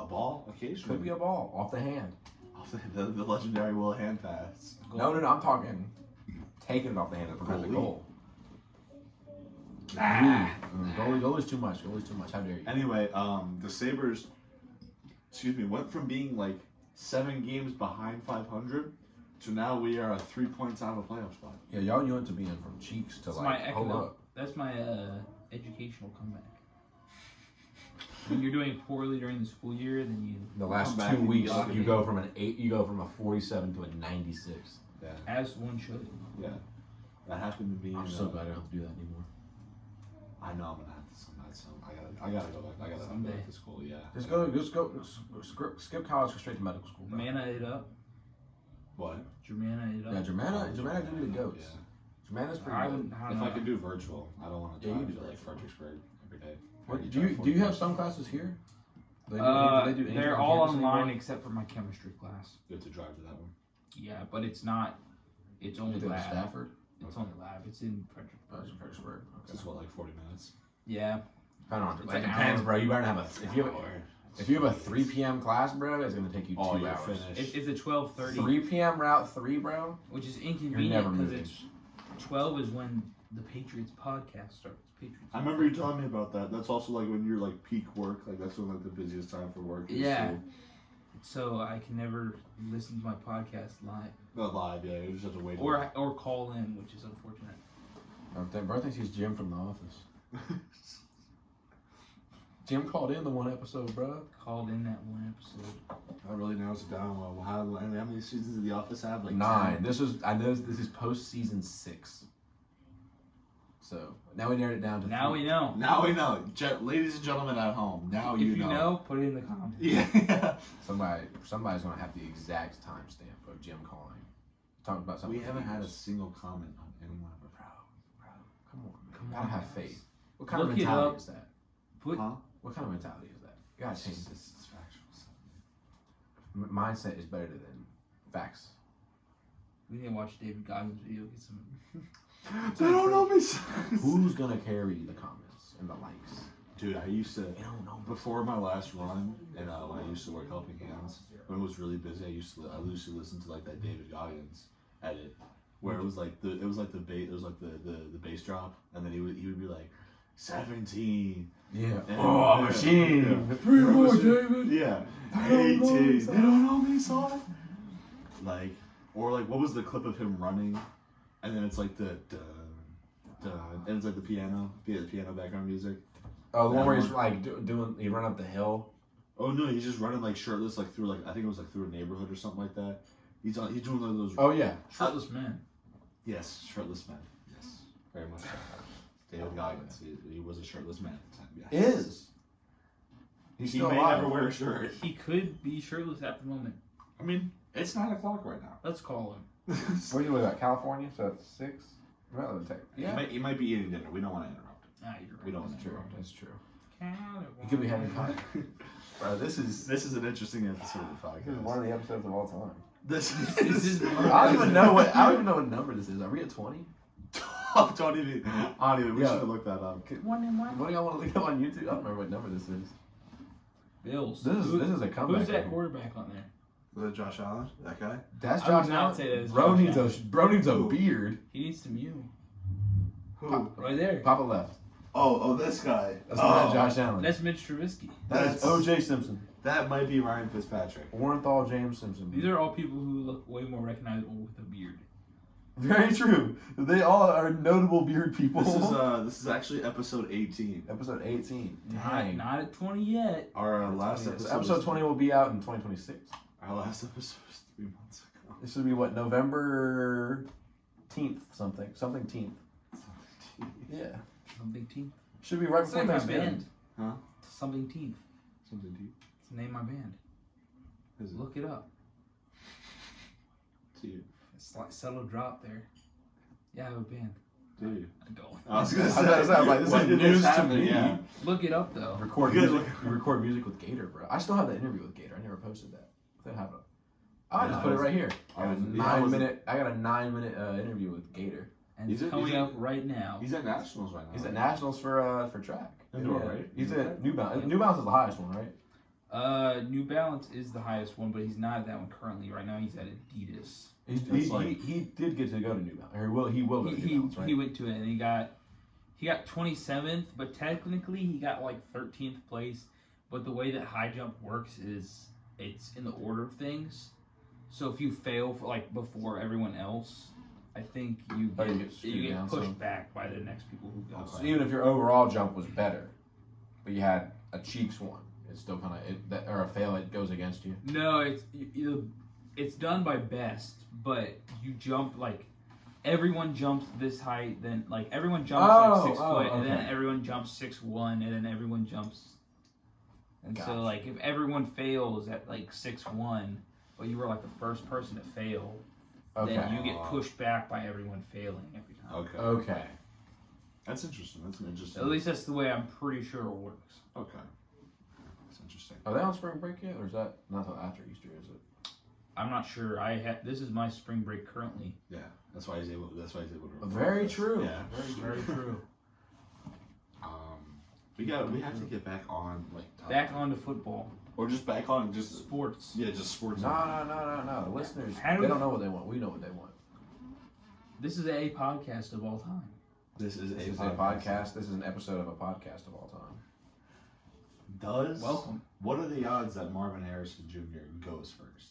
A ball, occasionally. Could be a ball off the hand. The legendary Will hand pass. No, I'm talking taking it off the hand and prevent the Goalie. goal. Goalie's too much. Goalie's too much. How dare you? Anyway, the Sabres, went from being like 7 games behind 500 to now we are 3 points out of a playoff spot. Yeah, y'all went to being from cheeks to That's like my hold up. That's my educational comeback. When you're doing poorly during the school year, then you, The last Come back 2 and weeks, you you go from an 8. You go from a 47 to a 96. Yeah, as one should. yeah. That happened to me. I'm so glad I don't have to do that anymore. I know I'm gonna have to somehow. So I gotta go back. I gotta go Someday. back to school. Yeah. Skip college, go straight to medical school. Bro. Mana it up. What? Germana it up. Yeah, Germana do the goats. Yeah. Germana's pretty I good. wouldn't. I don't If know. I could do virtual, I don't want to Yeah, drive you to do like virtual. Fredericksburg every day. What, do you have some classes here? Do they do anything They're on all campus online anymore? except for my chemistry class. You have to drive to that one. Yeah, but it's not. It's only Is it in lab. Stafford? It's only lab. It's in Fredericksburg. Oh, it's in Fredericksburg. It's just what, like 40 minutes? Yeah. I don't know. It's It an depends, hour. bro. You better have if you have a 3 p.m. class, bro, it's gonna take you 2 Oh, you're hours. finished. It's a 12:30, 3 p.m. route 3, bro. which is You're inconvenient never because moving. it's 12 is when the Patriots podcast starts. Patriots. I remember you telling me about that. That's also like when you're like peak work. Like that's when like the busiest time for work. Is Yeah. So I can never listen to my podcast live Not live, yeah. You just have to wait. or call in, which is unfortunate. Bro thinks he's Jim from The Office. Jim called in the one episode, bro. Called in that one episode. That really narrows it down. Well, how many seasons did The Office have? Like 9. 10? I know this is post season 6. So now we narrowed it down to Now 3. we know. Now we know, ladies and gentlemen at home. Now If you know, put it in the comments. Yeah. Somebody's gonna have the exact timestamp of Jim calling. Talking about something. We haven't had a single comment on any one of our Bro, come on, man. Come Gotta on, have guys. faith. What kind of Look it mentality up. is that? Put Huh? What kind of mentality is that? You gotta change this. It's factual. Mindset is better than facts. We need to watch David Goggins' video. Get some. They don't know me. Who's gonna carry the comments and the likes? Dude, I used to. They don't know. Before my last run, and when I used to work helping hands, when it was really busy, I used to listen to like that David Goggins edit, where it was like the bass drop, and then he would be like 17. Yeah. And- Oh, machine. Yeah. 3 more, Machine. David. Yeah. They don't know me, 18. son. They don't know me, son. Like, or like, what was the clip of him running, and then it's like the and it's like the piano background music. Oh, the one That where he's one. like doing, he run up the hill. Oh no, he's just running like shirtless, like through like I think it was like through a neighborhood or something like that. He's doing one of those. Oh yeah. Shirtless man. Yes, shirtless man. Yes, very much. So. David Goggins. He was a shirtless man at the time. Yes. Is. He's He still may alive. never wear a shirt. He could be shirtless at the moment. I mean, it's 9 o'clock right now. Let's call him. Where do you live at? California? So that's 6? You might live in Texas. Yeah. He might be eating dinner. We don't want to interrupt. Ah, you're right. We don't want That's to true. interrupt. That's true. California. He could be having contact. Bro, this is an interesting episode of the podcast. of the episodes of all time. This This is I don't even know what number this is. Are we at 20? don't even. We Yeah. should have looked that up. one and one. What do y'all want to look up on YouTube? I don't remember what number this is. Bills. This is a comeback. Who's that game. quarterback on there? Was it Josh Allen? That guy? That's I would Josh not Allen. say that is Bro Josh needs Allen. bro needs a Who? beard. He needs to mew. Who? Right there. Papa left. Oh, this guy. That's not Josh Allen. That's Mitch Trubisky. That's O.J. Simpson. That might be Ryan Fitzpatrick. Orenthal James Simpson. These are all people who look way more recognizable with a beard. Very true. They all are notable beard people. This is actually episode 18. Episode 18. Not, Dang. not at 20 yet. Our last episode. Episode 20 will be out in 2026. Our last episode was 3 months ago. This should be what, November 10th something. Something 10th. Yeah. Something teeth. Should be right It's before like my Thanksgiving. band. Huh? Something teeth. Something deep. It's the name of my band. Is it? Look it up. To you. It's like subtle drop there. Yeah, I have a band. Do you? I don't. I was gonna I was like, this when is did news to happen? me. Yeah. Look it up though. Record Good. music. You record music with Gator, bro. I still have that interview with Gator. I never posted that. I have it. I Yeah, just put it right here. I got a I was- 9-minute. I got a 9-minute interview with Gator. And He's it's a- coming he's a- up right now. He's at nationals right now. He's at nationals for track. He's doing all right. He's He's at New Balance. New Balance is the highest one, right? New Balance is the highest one, but he's not at that one currently. Right now, he's at Adidas. He did get to go to New Balance. Or he will go to New Balance, right? He went to it and he got 27th, but technically he got like 13th place. But the way that high jump works is it's in the order of things. So if you fail for like before everyone else, I think you Oh, get, you get screwed you get down pushed some. back by the next people who go. So even if your overall jump was better, but you had a cheeks one, it's still kind of or a fail. It goes against you. No, it's done by best, but you jump like everyone jumps this height, then like everyone jumps like 6 foot, and then okay. everyone jumps 6'1", and then everyone jumps. And Gotcha. so like if everyone fails at like 6'1", but you were like the first person to fail, Okay. then you get pushed back by everyone failing every time. Okay. Okay. That's interesting. That's an interesting. At least that's the way I'm pretty sure it works. Okay. That's interesting. Are they on spring break yet, or is that not until after Easter? Is it? I'm not sure. This is my spring break currently. Yeah, that's why he's able. That's why he's able to. Very true. Yeah, Very true. We have to get back on Back onto football or just back on sports. Yeah, just sports. No. The listeners, How do they don't know what they want. We know what they want. This is a podcast of all time. This is a podcast. This is an episode of a podcast of all time. Welcome. What are the odds that Marvin Harrison Jr. goes first?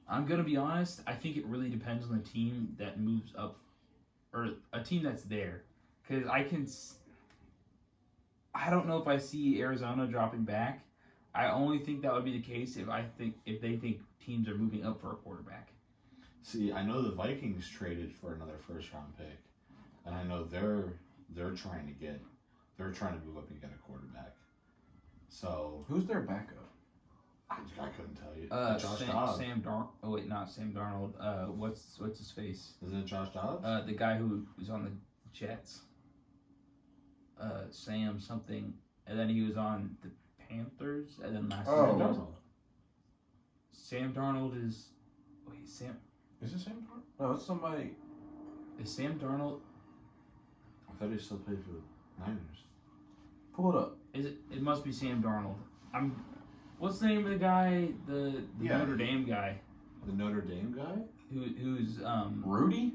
I'm gonna be honest. I think it really depends on the team that moves up, or a team that's there. Because I don't know if I see Arizona dropping back. I only think that would be the case if they think teams are moving up for a quarterback. See, I know the Vikings traded for another first-round pick, and I know they're trying to move up and get a quarterback. So who's their backup? I couldn't tell you. Josh Dobbs. Sam Darnold. Oh wait, not Sam Darnold. What's his face? Isn't it Josh Dobbs? The guy who was on the Jets. Sam something, and then he was on the Panthers, and then last year. Sam Darnold is. Wait, Sam. Is it Sam Darnold? No, it's somebody. Is Sam Darnold? I thought he still played for the Niners. Pull it up. Is it? It must be Sam Darnold. What's the name of the guy? The Notre Dame guy. The Notre Dame guy? Who's Rudy?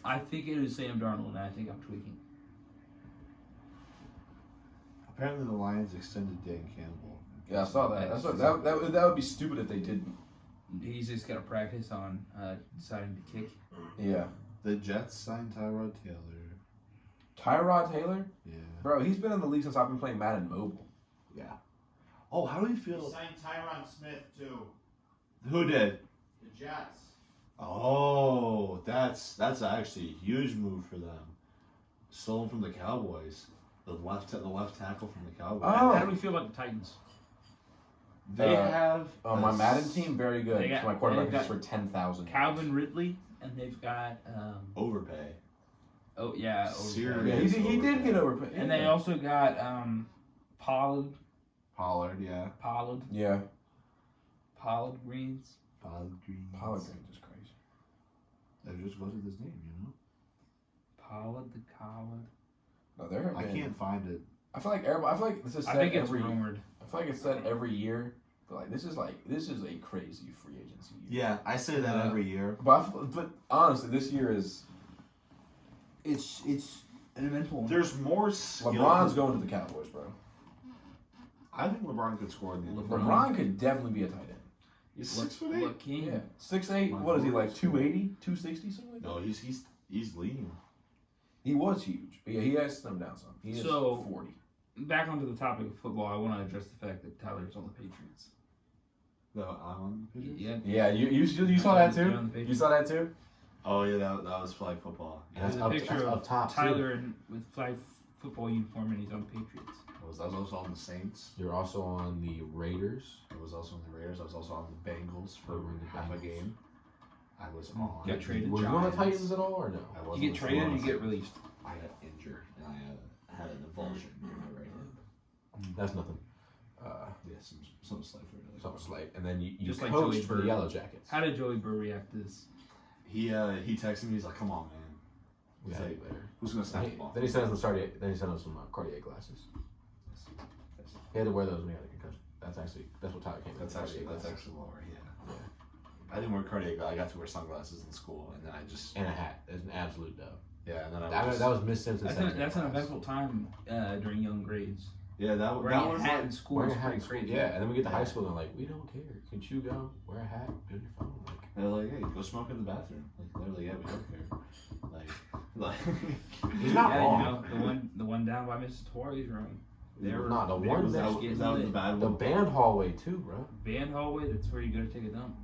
I think it was Sam Darnold, and I think I'm tweaking. Apparently, the Lions extended Dan Campbell. Yeah, I saw that. That would be stupid if they didn't. He's just got to practice on deciding to kick. Yeah. The Jets signed Tyrod Taylor. Tyrod Taylor? Yeah. Bro, he's been in the league since I've been playing Madden Mobile. Yeah. Oh, how do you feel? He signed Tyron Smith too. Who did? The Jets. Oh, that's actually a huge move for them. Stolen from the Cowboys. The left tackle from the Cowboys. Oh. How do we feel about the Titans? They have my Madden team very good. They got- My quarterback they've got is for 10,000. Calvin Ridley, and they've got overpay. oh yeah, Serious. Yeah, he did get overpaid. and they also got Pollard. Pollard, yeah. Yeah. Pollard Greens. Pollard Green. Pollard Greens is crazy. That just wasn't his name, you know. Pollard the Collard. No, there. I can't find it. I feel like this is I said think it's every. rumored. I feel like it's said every year. But this is a crazy free agency year. Yeah, I say that every year. But honestly, this year is. It's an eventful one. There's more skill. LeBron's going to the Cowboys, bro. I think LeBron could score in the NFL. LeBron could definitely be a tight end. He's 6'8". Look, King. Yeah, 6'8". What is he like? 280, 260, something like that. No, he's lean. He was huge, but yeah, he has slimmed down some. He is So- 40. Back onto the topic of football, I want to address the fact that Tyler's on the Patriots. No, on the Patriots? Yeah. Yeah, you saw that Yeah, on the too. Patriots. You saw that too. Oh yeah, that was flag football. There's a up- picture that's of up top, too. Tyler with flag football uniform, and he's on the Patriots. I was also on the Saints. You're also on the Raiders. I was also on the Raiders. I was also on the Bengals for You were in the half a Bengals. game. I was on. Got traded. Were you on the Giants. Titans at all or no? I was You on get the traded, or you Giants. get released. I got injured and I had an avulsion in my right hand. That's nothing. Yeah, some slight for it. Something slight. And then you Just like coached Joey for the Bird. Yellow Jackets. How did Joey Burr react to this? He texted me. He's like, "Come on, man. We He's had like, you there. who's gonna snap the ball?" Then he sent us some cardiac glasses. He had to wear those when he had a concussion. That's what Tyler came. That's with, actually cardiac glasses. lower. Yeah. I didn't wear cardiac. I got to wear sunglasses in school, and then I just And a hat. It's an absolute dub. yeah. And then I That was Miss Simpson's. That's an eventful time during young grades. yeah. That Wearing was a hat like in school Wearing is a hat in pretty school. crazy. Yeah, and then we get to high school and they're like, we don't care. Can you go? Wear a hat. Be on your phone. Like, they're like, "Hey, go smoke in the bathroom." Like they're like, "Yeah, we don't care." Like he's not Yeah, wrong. you know, the one down by Mrs. Torrey's room. They were Not the they one were that- getting was that lit. the bad The one? band hallway too, bro. Band hallway. That's where you go to take a dump.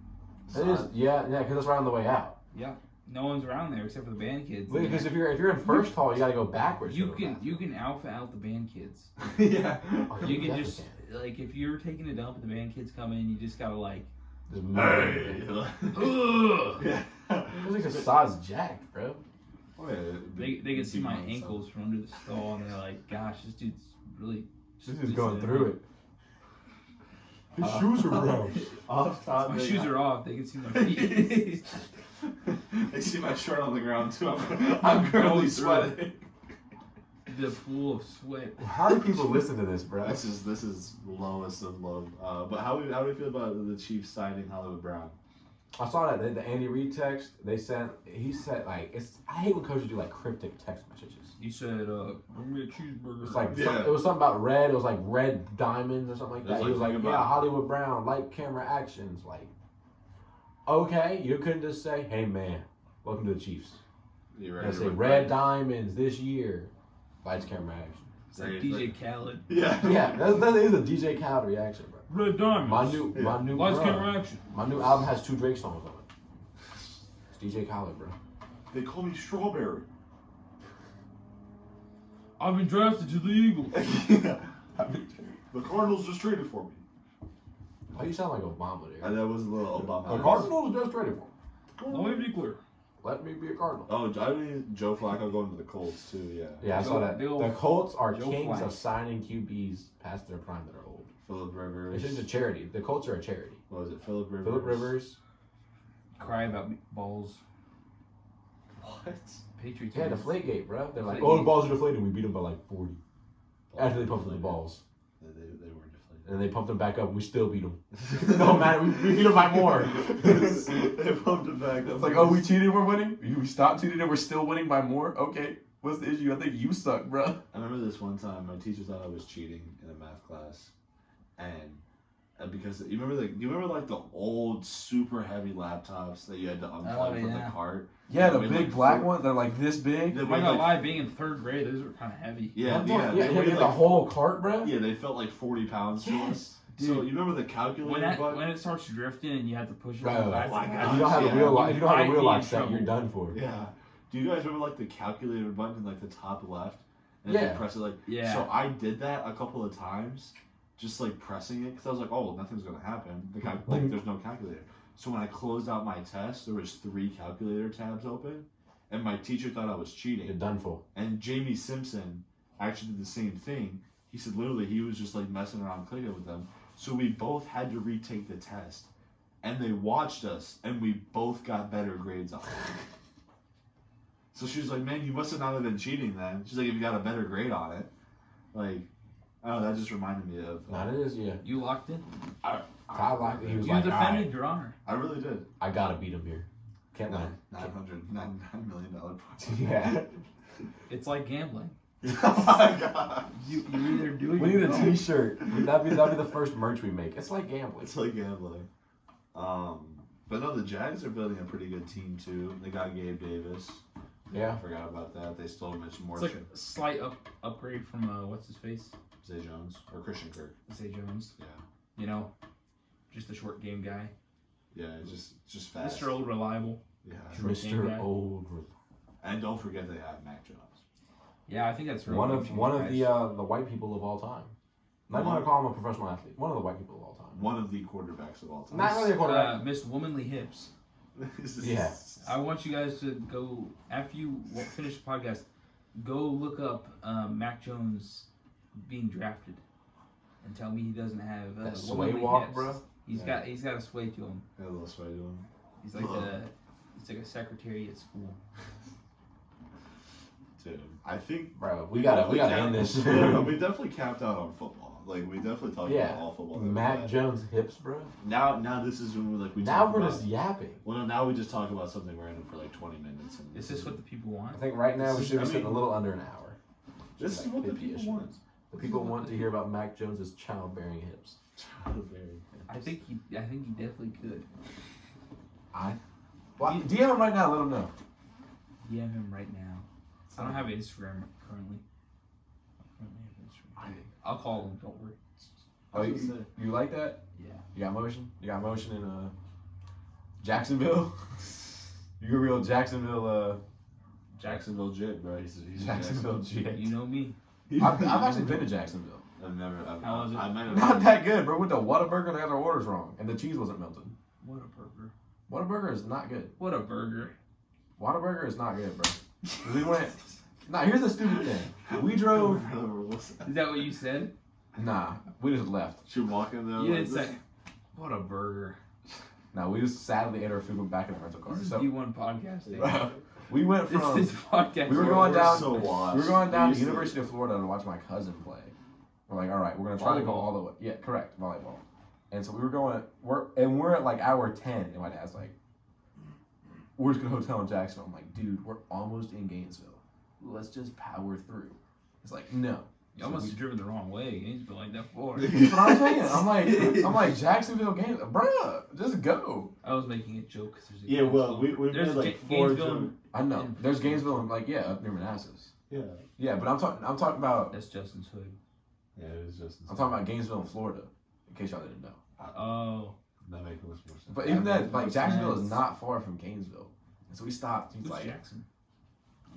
It is. Yeah, because it's right on the way out. Yeah, no one's around there except for the band kids. Because if you're in first hall, you got to go backwards. you to the can bathroom. you can alpha out the band kids. yeah. Oh, You can definitely just like if you're taking a dump and the band kids come in, you just gotta like Just Hey. moving. Yeah. It was like a size jacked, bro. Oh, yeah, They can see my Big ankles from under the stall, and they're like, "Gosh, this dude's really." This is going through it. His shoes are brown. Off top. My shoes are off. They can see my feet. They see my shirt on the ground too. I'm currently sweating. The pool of sweat. How do people listen to this, bro? This is lowest of low. But how do we feel about the Chiefs signing Hollywood Brown? I saw that the Andy Reid text. He said like it's. I hate when coaches do like cryptic text messages. You said, "Bring me a cheeseburger." It's like Yeah. it was something about red. It was like red diamonds or something like It was that. He like was like, something yeah, about- Hollywood Brown, light camera actions. Like, okay, you couldn't just say, hey man, welcome to the Chiefs. You I say red diamonds this year, lights camera action. It's like DJ Khaled. Yeah. Yeah, that is a DJ Khaled reaction, bro. Red diamonds. My new Lights, bro. camera, action. My new album has 2 Drake songs on it. It's DJ Khaled, bro. They call me Strawberry. I've been drafted to the Eagles. The Cardinals just traded for me. Why you sound like Obama there? And that was a little Obama. The Cardinals just traded for him. Let me be clear. Let me be a Cardinal. Oh, I mean Joe Flacco going to the Colts too. Yeah. Yeah, I saw that. Bill- The Colts are Joe kings Flacco. of signing QBs past their prime that are old. Philip Rivers. It's just a charity. The Colts are a charity. What was it? Philip Rivers. Philip Rivers. Cry about balls. What? Patriots. Yeah, are- Deflategate, bro. They're like, Deflategate. oh, the balls are deflated. We beat them by like 40. After they pumped the balls. They were deflated. And then they pumped them back up. We still beat them. Don't matter. We beat them by more. They pumped it back. It's like, oh, we cheated, we're winning. We stopped cheating and we're still winning by more. Okay, what's the issue? I think you suck, bro. I remember this one time my teacher thought I was cheating in a math class, and because you remember like the old super heavy laptops that you had to unplug from the cart. Yeah, the big black ones. They're like this big. They I'm weighed, not gonna like- lie, being in 3rd grade, those were kind of heavy. Yeah, Yeah, they weighed the like whole cart, bro. Yeah, they felt like 40 pounds to us. Yes, So dude. you remember the calculator button? When it starts drifting and you have to push it. Bro, back, my and God. If you don't have Yeah. a wheel lock, if you don't have a Might wheel be lock in set, you're trouble. done for. Yeah. Do you guys remember like the calculator button in like the top left? And Yeah. you press it like. Yeah. So I did that a couple of times, just like pressing it because I was like, oh, well, nothing's gonna happen. Like there's no calculator. So when I closed out my test, there was 3 calculator tabs open, and my teacher thought I was cheating. You're done for. And Jamie Simpson actually did the same thing. He said literally he was just like messing around clicking with them. So we both had to retake the test. And they watched us and we both got better grades on it. So she was like, man, you must have not have been cheating then. She's like, if you got a better grade on it. Like, I don't know, that just reminded me of. Not it is, yeah. You locked in. I liked it. He was You like, defended alright, your honor. I really did. I gotta beat him here. Can't lie. $9 million points. Yeah. It's like gambling. Oh my god. You either do it. We or need a don't. T-shirt. That'd be the first merch we make. It's like gambling. It's like gambling. But no, the Jags are building a pretty good team too. They got Gabe Davis. Yeah. I forgot about that. They still mentioned more. It's like a slight upgrade from what's his face, Zay Jones or Christian Kirk. Zay Jones. Yeah. You know, just a short game guy. Yeah, just fast. Mr. Old Reliable. Yeah. Short game guy. Mr. Old. And don't forget they have Mac Jones. Yeah, I think that's really One good of for you one of guys. the white people of all time. I want to call him a professional athlete. One of the white people of all time. One of the quarterbacks of all time. Not really a quarterback. Miss Womanly Hips. Yeah. I want you guys to go after you finish the podcast. Go look up Mac Jones being drafted, and tell me he doesn't have That sway womanly walk, hips. bro. He's got a sway to him. Got a little sway to him. He's like a secretary at school. Dude, I think Bro, we gotta end this. we definitely capped out on football. Like we definitely talked about all football. that we Mac had. Jones now Bro. Now this is when we now talk we're about, just yapping. Well, no, now we just talk about something random for like 20 minutes. And Is this what the people want? I think right now we This is- should be I sitting a mean, little under an hour. This is Like what the 50-ish people want. minutes. The people want to hear about Mac Jones's childbearing hips. I think he definitely could. Well, DM him right now. Let him know. DM him right now. I don't have Instagram currently. I currently have Instagram. I'll call him. Don't worry. Oh, you like that? Yeah. You got motion? You got motion in Jacksonville? You a real Jacksonville Jacksonville Jit, bro. He's Jacksonville Jet. You know me. I've actually been to Jacksonville. I've never. How was it? I might have. Not that good, bro. Went to Whataburger and they got their orders wrong, and the cheese wasn't melted. What a burger. Whataburger is not good. What a burger. Whataburger is not good, bro. We went. Nah, here's the stupid thing. We drove. Is that what you said? Nah, we just left. Should walk in there. You like didn't this? say. What a burger. Nah, we just sadly ate our food back in the rental car. This is So D1 podcasting. we went from. This is podcast. We were going down. So washed. We were going down to used to- University of Florida to watch my cousin play. We're like, all right, we're gonna try to go Volleyball. all the way. Yeah, correct, volleyball. And so we were going. We're at like hour 10, and my dad's like, "We're just gonna hotel in Jacksonville." I'm like, "Dude, we're almost in Gainesville. Let's just power through." It's like, no. You almost have driven the wrong way. Gainesville like that before. That's what I'm saying. I'm like Jacksonville, Gainesville, bruh, just go. I was making a joke because there's a Yeah, well, we there's made like Ga- 4 Gainesville. jokes. I know. There's Gainesville, and like up near Manassas. Yeah. Yeah, but I'm talking about That's Justin's hood. Yeah, it was just. I'm talking about Gainesville in Florida. In case y'all didn't know. Oh. That makes much more sense. But even that, like makes Jacksonville sense. is not far from Gainesville, and so we stopped. He's Who's like, Jackson?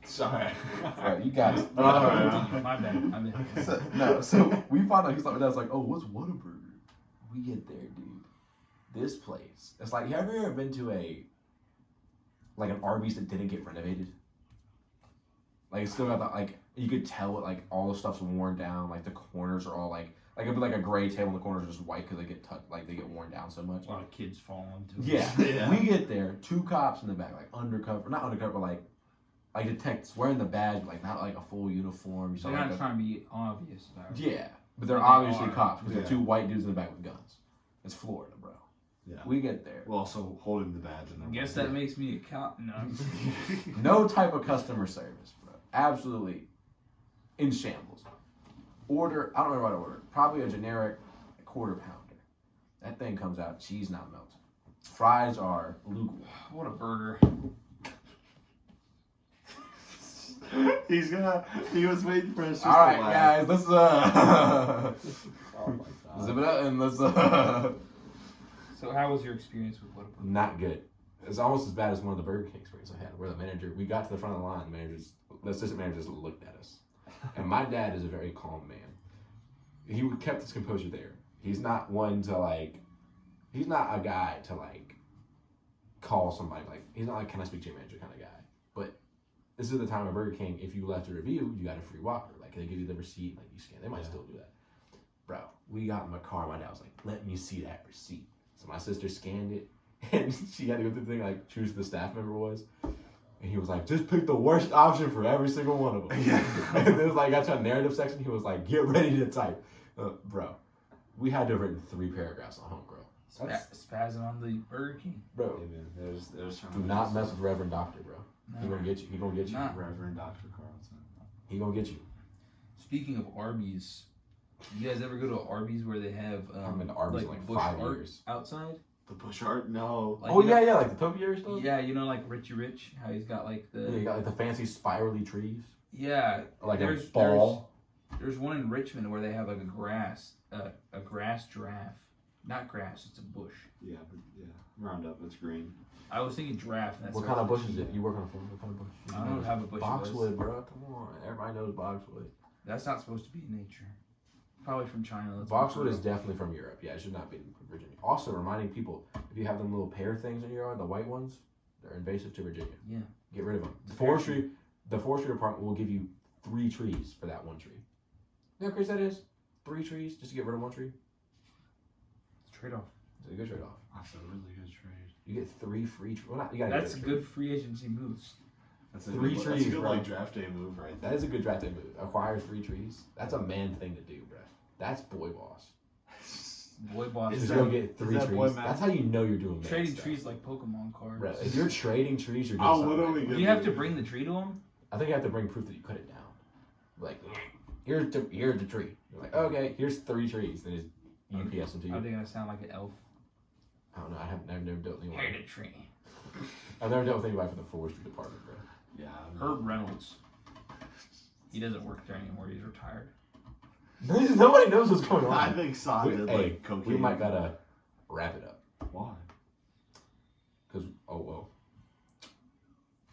Sorry. "Bro, you got it." My bad. I mean, So we found out. He's like, "That's like, oh, what's Whataburger?" We get there, dude. This place. It's like, have you ever been to an Arby's that didn't get renovated? Like it's still got the you could tell it like all the stuff's worn down. Like the corners are all like it'd be like a gray table and the corners are just white because they get they get worn down so much. a lot of kids fall into it. Yeah. Yeah. We get there, 2 cops in the back, like undercover, not undercover, but like detectives wearing the badge, but like not like a full uniform. You saw They're like not trying to be obvious about it. yeah, but they're They obviously are. cops because Yeah. they're 2 white dudes in the back with guns. It's Florida, bro. Yeah. We get there. Well, also holding the badge. And I guess that makes me a cop. No. I'm just kidding. No type of customer service, bro. Absolutely in shambles. Order, I don't remember what I ordered. Probably a generic quarter pounder. That thing comes out, cheese not melted. Fries are lukewarm. What a burger. He was waiting for us. All right, guys, let's Oh my god. zip it up and let's So how was your experience with what a burger? not good. It's almost as bad as one of the Burger King experiences I had, where we got to the front of the line, the assistant manager just looked at us. And my dad is a very calm man. He kept his composure there. He's not one to he's not a guy to call somebody he's not like, can I speak to your manager kind of guy. But this is the time at Burger King, if you left a review, you got a free Whopper. They give you the receipt, you scan. They might still do that. Bro, we got in my car, my dad was like, let me see that receipt. So my sister scanned it, and she had to go through the thing, choose who the staff member was. And he was like, just pick the worst option for every single one of them. And then it was got to a narrative section, he was like, get ready to type. Bro, we had to have written 3 paragraphs on Homegirl. Spazzing on the Burger King. Bro, There's do not mess with Reverend Doctor, bro. No. He gonna get you. He gonna get you. Nah. Reverend Dr. Carlson. He gonna get you. Speaking of Arby's, you guys ever go to Arby's where they have I've been to Arby's in bush 5 art years. outside? The bush art? No. Like, Oh you know- yeah, like the topiary stuff. Yeah, you know, like Richie Rich, how he's got the Yeah, you got the fancy spirally trees. yeah. Or a there's ball. There's one in Richmond where they have a grass giraffe. Not grass, it's a bush. Yeah, but yeah. Roundup, it's green. I was thinking giraffe. And that's What kind of bush is it? You work on a farm? What kind of bush? I don't know how the bush Boxwood, bro. Come on, everybody knows boxwood. That's not supposed to be in nature. Probably from China. Let's Boxwood is definitely from Europe. Yeah, it should not be in Virginia. Also, reminding people, if you have them little pear things in your yard, the white ones, they're invasive to Virginia. Yeah. Get rid of them. The forestry department will give you 3 trees for that 1 tree. You know how crazy that is? 3 trees just to get rid of 1 tree? It's a trade-off. It's a good trade-off. That's a really good trade. You get 3 free trees. Well, you gotta That's get a good free agency moves. That's a 3 good, trees, that's a good bro. draft day move right there. That is a good draft day move. Acquire 3 trees. That's a man thing to do, bro. That's boy boss. Boy boss. Just that- go get 3 that boy trees. math? That's how you know you're doing man Trading stuff. trees like Pokemon cards. Bro, if you're trading trees, you're doing Oh, something what are right. we Do gonna you have to bring the tree to him? I think you have to bring proof that you cut it down. Like, here's the tree. You're like, okay, here's 3 trees. Then it's UPS them to Are you. they gonna sound like an elf? I don't know. I've never dealt with Here's anyone. the tree. I've never dealt with anybody from the forestry department, bro. Yeah. Herb Reynolds. He doesn't work there anymore. He's retired. Nobody knows what's going on. I think Sod did Hey, like cocaine. we might gotta wrap it up. Why? Because, oh, well,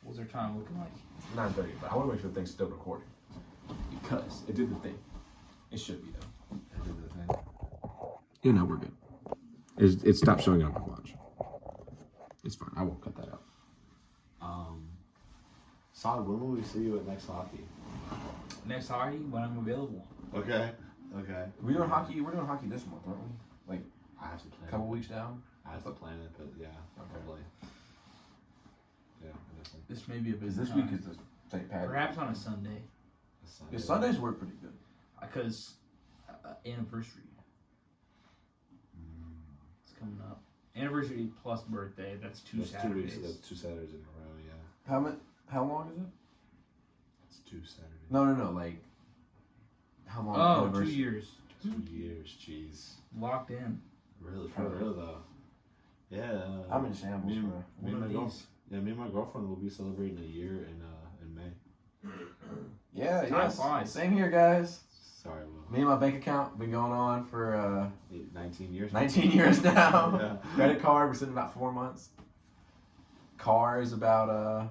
What's our time looking like? 9:30, but I want to make sure the thing's still recording. Because it did the thing. It should be, though. I did the thing. Yeah, no, we're good. It stopped showing up on my watch. It's fine. I won't cut that out. Sod, when will we see you at next hockey? Next hockey when I'm available. Okay. We're doing hockey. We're doing hockey this month, aren't we? Like I have to plan a couple it. weeks down. I have to plan it, but yeah, Okay. probably. Yeah, definitely. This may be a Because busy this week time. is the St. Patrick's. Perhaps on a Sunday, Yeah, Sundays work pretty good. because anniversary. It's coming up. Anniversary plus birthday. That's two That's 2 Saturdays. weeks. That's 2 Saturdays in a row. Yeah, How long is it? it's 2 Saturdays. No. Like how long? Oh, anniversary? 2 years. 2 years. Jeez. Locked in. Really, for real though. Yeah. I'm in shambles, me, and- bro. me and One my of girl, these. yeah, me and my girlfriend will be celebrating a year in May. Yeah, Time yes. flies. Same here, guys. Sorry, Will. Me and my bank account been going on for 19 years. 19 years now. Yeah. Credit card, we're sitting about 4 months. Car is about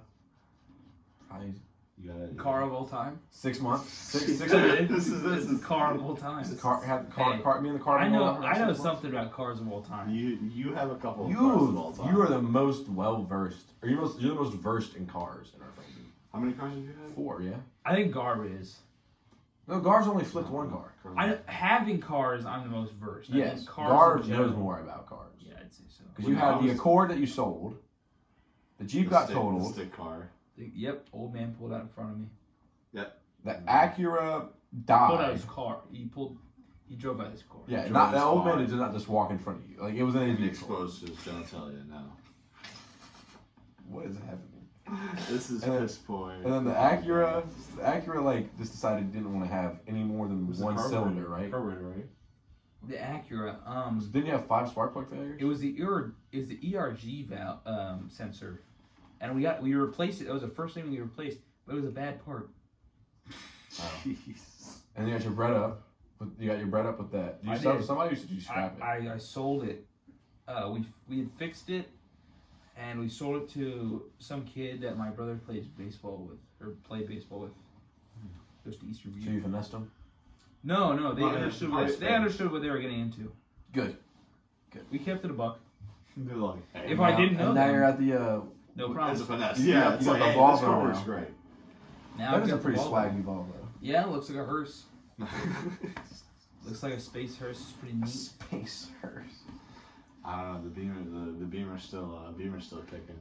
probably You gotta. Car of all time. 6 months. Six This is car of all time. Hey, me and the car. I been know. going on for I know 6 months. something about cars of all time. You have a couple of cars of all time. You are the most well versed, or you're the most versed in cars in our friend group. How many cars have you had? 4, yeah. I think Gar is. No, Gar's only flipped one car. Having cars, I'm the most versed. I Yes, think cars Gar in general- knows more about cars. Yeah, I'd say so. Because you had the Accord that you sold, the Jeep got The totaled, stick car. Yep, old man pulled out in front of me. the Acura Pulled out died. his car. He drove out his car. Yeah, Drove not his the old car. man did not just walk in front of you. Like it was in a And vehicle. exposed to his genitalia now. What is happening? This is And then- piss poor. And then the Acura like just decided it didn't want to have any more than one cylinder, right? Carburetor, right? The Acura. Didn't you have 5 spark plug failures? It was the ERG valve sensor, and we replaced it. That was the first thing we replaced, but it was a bad part. Jeez. And you got your bread up. You got your bread up with that. Did you I sell it to did. somebody or did you scrap it? I sold it. We had fixed it, and we sold it to some kid that my brother plays baseball with, or played baseball with. Goes to Eastern So View. you finessed them? No, they Oh, understood. yeah. They understood what they were getting into. Good. We kept it a buck. They're like, hey, If I didn't know And now them. you're at the. No it's problem. a finesse. You Yeah, got- it's you like, got the hey, Volvo this car works now. great. Now That I've is a got the pretty Volvo. swaggy Volvo. Yeah, it looks like a hearse. Looks like a space hearse. It's pretty neat. Space hearse. I don't know. The Beamer's still kicking.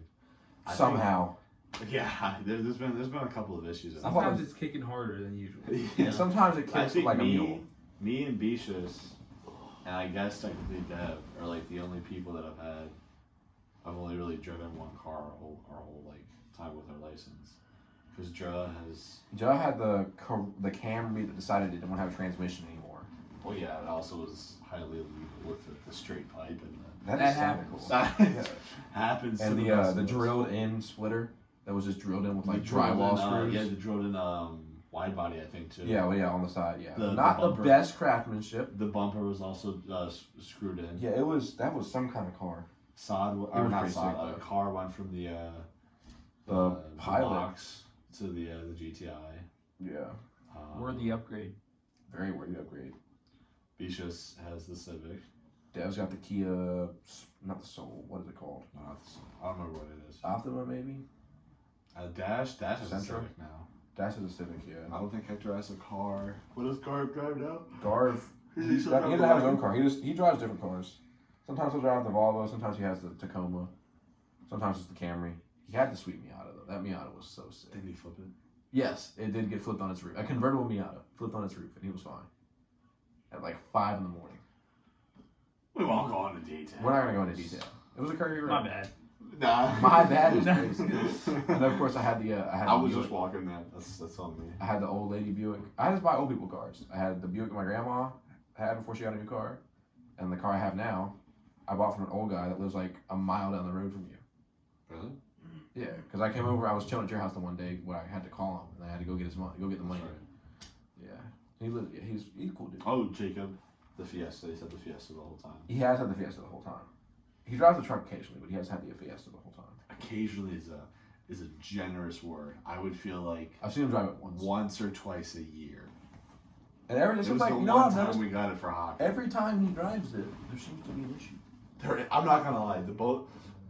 I Somehow. think- yeah, there's been a couple of issues. I thought Sometimes it's kicking harder than usual. Yeah. Sometimes it I kicks think like a mule. me and Beatrice, and I guess technically Dev, are like the only people that I've only really driven one car our whole like time with our license. Because Joe had the Camry that decided it didn't want to have a transmission anymore. well, yeah, it also was highly illegal with the straight pipe and That That is happens. cynical. happens. And to the best the of us. drilled in splitter that was just drilled in with like The drilled drywall in, screws. Yeah, the drilled in wide body, I think too. Yeah, well, yeah, on the side, yeah. The Not the bumper. best craftsmanship. The bumper was also screwed in. Yeah, that was some kind of car. Sod, was or not pretty Sod. sick, A though. car went from the Pilot. box to the GTI. Yeah, Worthy upgrade. very worthy upgrade. Beatrice has the Civic. Dev's got the Kia, not the Soul. What is it called? No, not the Civic. I don't remember what it is. Optima, maybe. Dash is a Sentra? Civic now. Dash is a Civic, I yeah. don't think Hector has a car. What does Garb drive now? Garv, he doesn't have his own car. He drives different cars. Sometimes he'll drive the Volvo. Sometimes he has the Tacoma. Sometimes it's the Camry. He had the sweet Miata though. That Miata was so sick. Did he flip it? Yes, it did get flipped on its roof. A convertible Miata flipped on its roof, and he was fine. At like 5 in the morning. We won't go into detail. We're not gonna go into detail. It was a curry My road. bad. Nah. My bad is crazy. And of course, I had the I was Buick. just walking there. That's on me. I had the old lady Buick. I just buy old people cars. I had the Buick my grandma had before she got a new car, and the car I have now, I bought from an old guy that lives like a mile down the road from you. Really? Yeah, because I came over. I was chilling at your house the one day where I had to call him, and I had to go get his money, go get the money. That's right. Yeah, he's a cool dude. Oh, Jacob. The Fiesta. He said the Fiesta the whole time. He has had the Fiesta the whole time. He drives the truck occasionally, but he has had the Fiesta the whole time. Occasionally is a generous word. I would feel like I've seen him drive it once. once or twice a year. And every It seems was like the you know one I've time noticed we got it for hockey. every time he drives it, there seems to be an issue. I'm not gonna lie.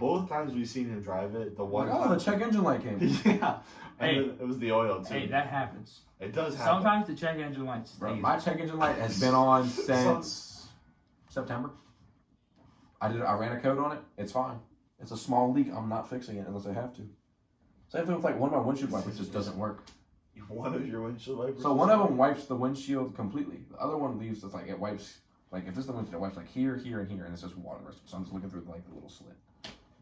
both times we've seen him drive it, the one the check engine light came. yeah. And Hey. then it was the oil too. Hey, that happens. It does happen. Sometimes the check engine lights Bro, stay. my check engine light has been on since September. I ran a code on it. It's fine. It's a small leak. I'm not fixing it unless I have to. Same thing with like one of my windshield wipers just doesn't work. One of your windshield wipers. So one of them wipes the windshield completely. The other one leaves it's like it wipes like if this is the windshield, it wipes like here, here, and here, and it's just water rest. So I'm just looking through like the little slit.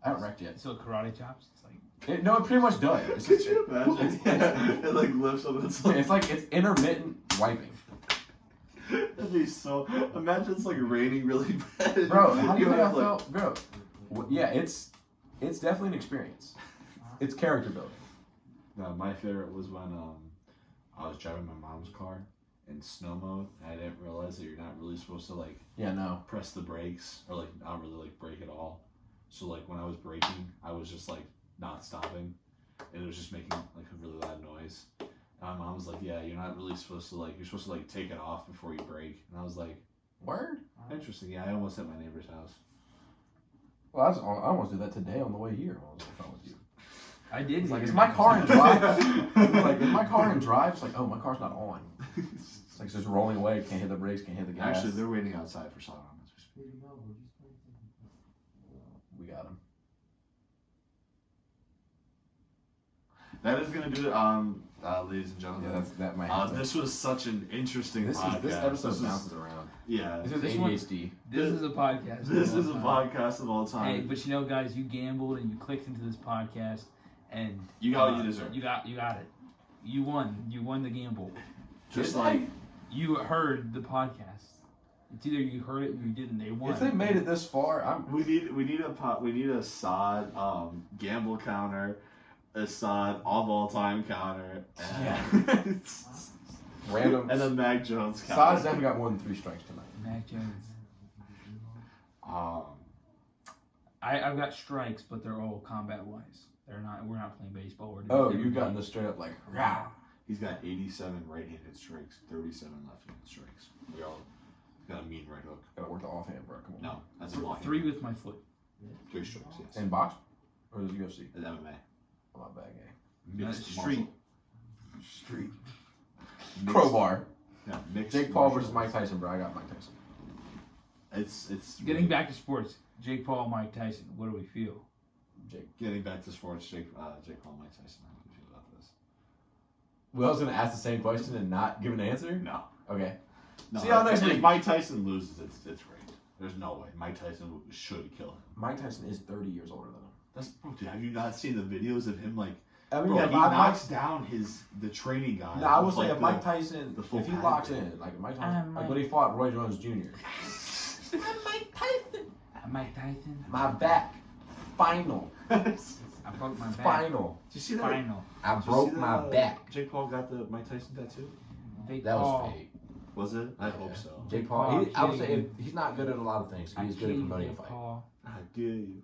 I haven't wrecked yet. So karate chops. It's like It pretty much does. It's, Could you imagine? It like lifts up. it's intermittent wiping. That'd be so. Imagine it's like raining really bad. Bro, how do you think I have, like, felt? Bro, yeah, it's definitely an experience. It's character building. No, my favorite was when I was driving my mom's car in snow mode, and I didn't realize that you're not really supposed to like press the brakes or like not really like brake at all. So like when I was braking, I was just like not stopping, and it was just making like a really loud noise. And my mom was like, "Yeah, you're not really supposed to like. You're supposed to like take it off before you brake." And I was like, Word? "Interesting." Yeah, I almost hit my neighbor's house. Well, I almost did that today on the way here. When I was on the phone with you. I did. It's like, hear is my that. car in drive? Like, is my car in drive? It's like, oh, my car's not on. It's like it's just rolling away. Can't hit the brakes. Can't hit the gas. Actually, they're waiting outside for Sodom. We got him. That is gonna do it, ladies and gentlemen. Yeah, that might happen. This was such an interesting podcast. This episode bounces around. Yeah. This is This one- ADHD. This is a podcast. This of is all a time. podcast of all time. Hey, but you know, guys, you gambled and you clicked into this podcast, and You got what you deserve. You got it. You won. You won the gamble. Just like You heard the podcast. It's either you heard it or you didn't. They won. If they made it this far, we need a SOD gamble counter, a SOD of all time counter, and random. and a Mac Jones Sod's counter. definitely got more than 3 strikes tonight. Mac Jones. Um, I've got strikes, but they're all combat wise. They're not. We're not playing baseball. We're doing Oh, everything. you've gotten this straight up like, rah. he's got 87 right-handed strikes, 37 left-handed strikes. We all got a mean right hook. Gotta work the offhand, bro. Come on. No, that's a long. 3 with my foot. 3 strikes. Yes. In box? Or is it UFC? And MMA. Oh, my bad, game. Mixed Street. Street. Mixed- Crowbar. Yeah, mixed Jake Paul martial versus Mike Tyson, bro. I got Mike Tyson. It's Getting back to sports. Jake Paul, Mike Tyson. What do we feel? Jake. Getting back to sports. Jake Paul, Mike Tyson. How do you feel about this? Well, I was gonna ask the same question and not give an answer. No. Okay. No, See y'all next if week. Mike Tyson loses, it's great. There's no way. Mike Tyson should kill him. Mike Tyson is 30 years older than him. That's bro, dude. Have you not seen the videos of him like? I mean, Bro, yeah, he Mike. knocks down the training guy. No, I will with, say like, if Mike Tyson, the full if he package. locks in, like Mike Tyson, like when he fought Roy Jones Jr. I'm Mike Tyson. My back, final, I broke my back. final. Did you see that? Final. I Did you broke see that, my back. Jake Paul got the Mike Tyson tattoo. Jake That Paul. was fake. Was it? I hope so. Jake Paul, Paul, I would I'm say kidding. he's not good at a lot of things. He's good at kidding, promoting a Jake fight. Paul. I dare you.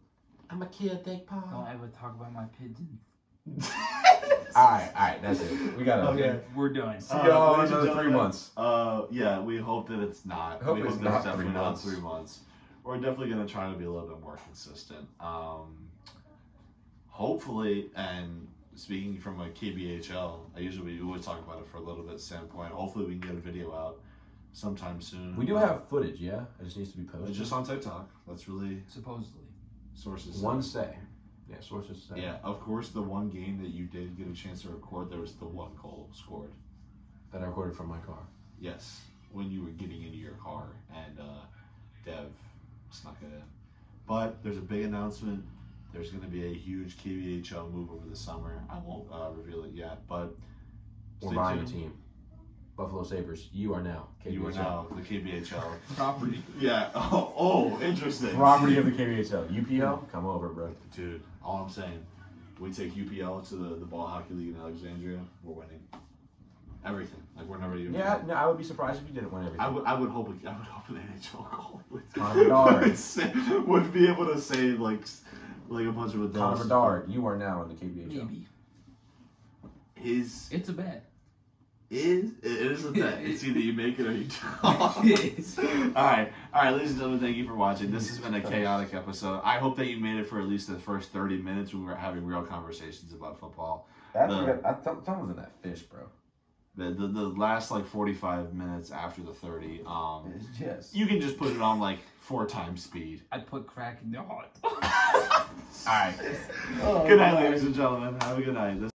I'm a kid, Jake Don't Paul. ever talk about my pigeon. All right, that's it. We got to. Okay. We're done. See y'all in ladies and another 3 gentlemen, months. Yeah, we hope that it's not. Hope we it's hope not that it's 3 definitely months. not 3 months. We're definitely gonna try to be a little bit more consistent. Hopefully, and speaking from a KBHL, we always talk about it for a little bit standpoint. Hopefully, we can get a video out sometime soon. We do have footage, yeah. It just needs to be posted. It's just on TikTok. That's really Supposedly. sources. one say. Yeah, sources say. Yeah, of course, the one game that you did get a chance to record, there was the one goal scored. That I recorded from my car. Yes, when you were getting into your car and Dev snuck it in. But there's a big announcement. There's going to be a huge KBHL move over the summer. I won't reveal it yet, but We're stay buying a tuned. team. Buffalo Sabres, you are now KBHL. You are now the KBHL. Property. Yeah. Oh, interesting. Property of the KBHL. UPL, come over, bro. Dude, all I'm saying, we take UPL to the Ball Hockey League in Alexandria, we're winning everything. Like we're never even. Yeah, no, I would be surprised if you didn't win everything. I would hope an NHL goal Connor Bedard. would be able to save like a bunch of adults. Connor Bedard, you are now in the KBHL. Maybe. His It's a bet. It isn't that. It's either you make it or you don't. All right, ladies and gentlemen, thank you for watching. This has been a chaotic episode. I hope that you made it for at least the first 30 minutes when we were having real conversations about football. Someone's in that fish, bro. The last like 45 minutes after the 30, Yes. you can just put it on like 4 times speed. I'd put crack in the heart. All right. Good night, ladies and gentlemen. Have a good night.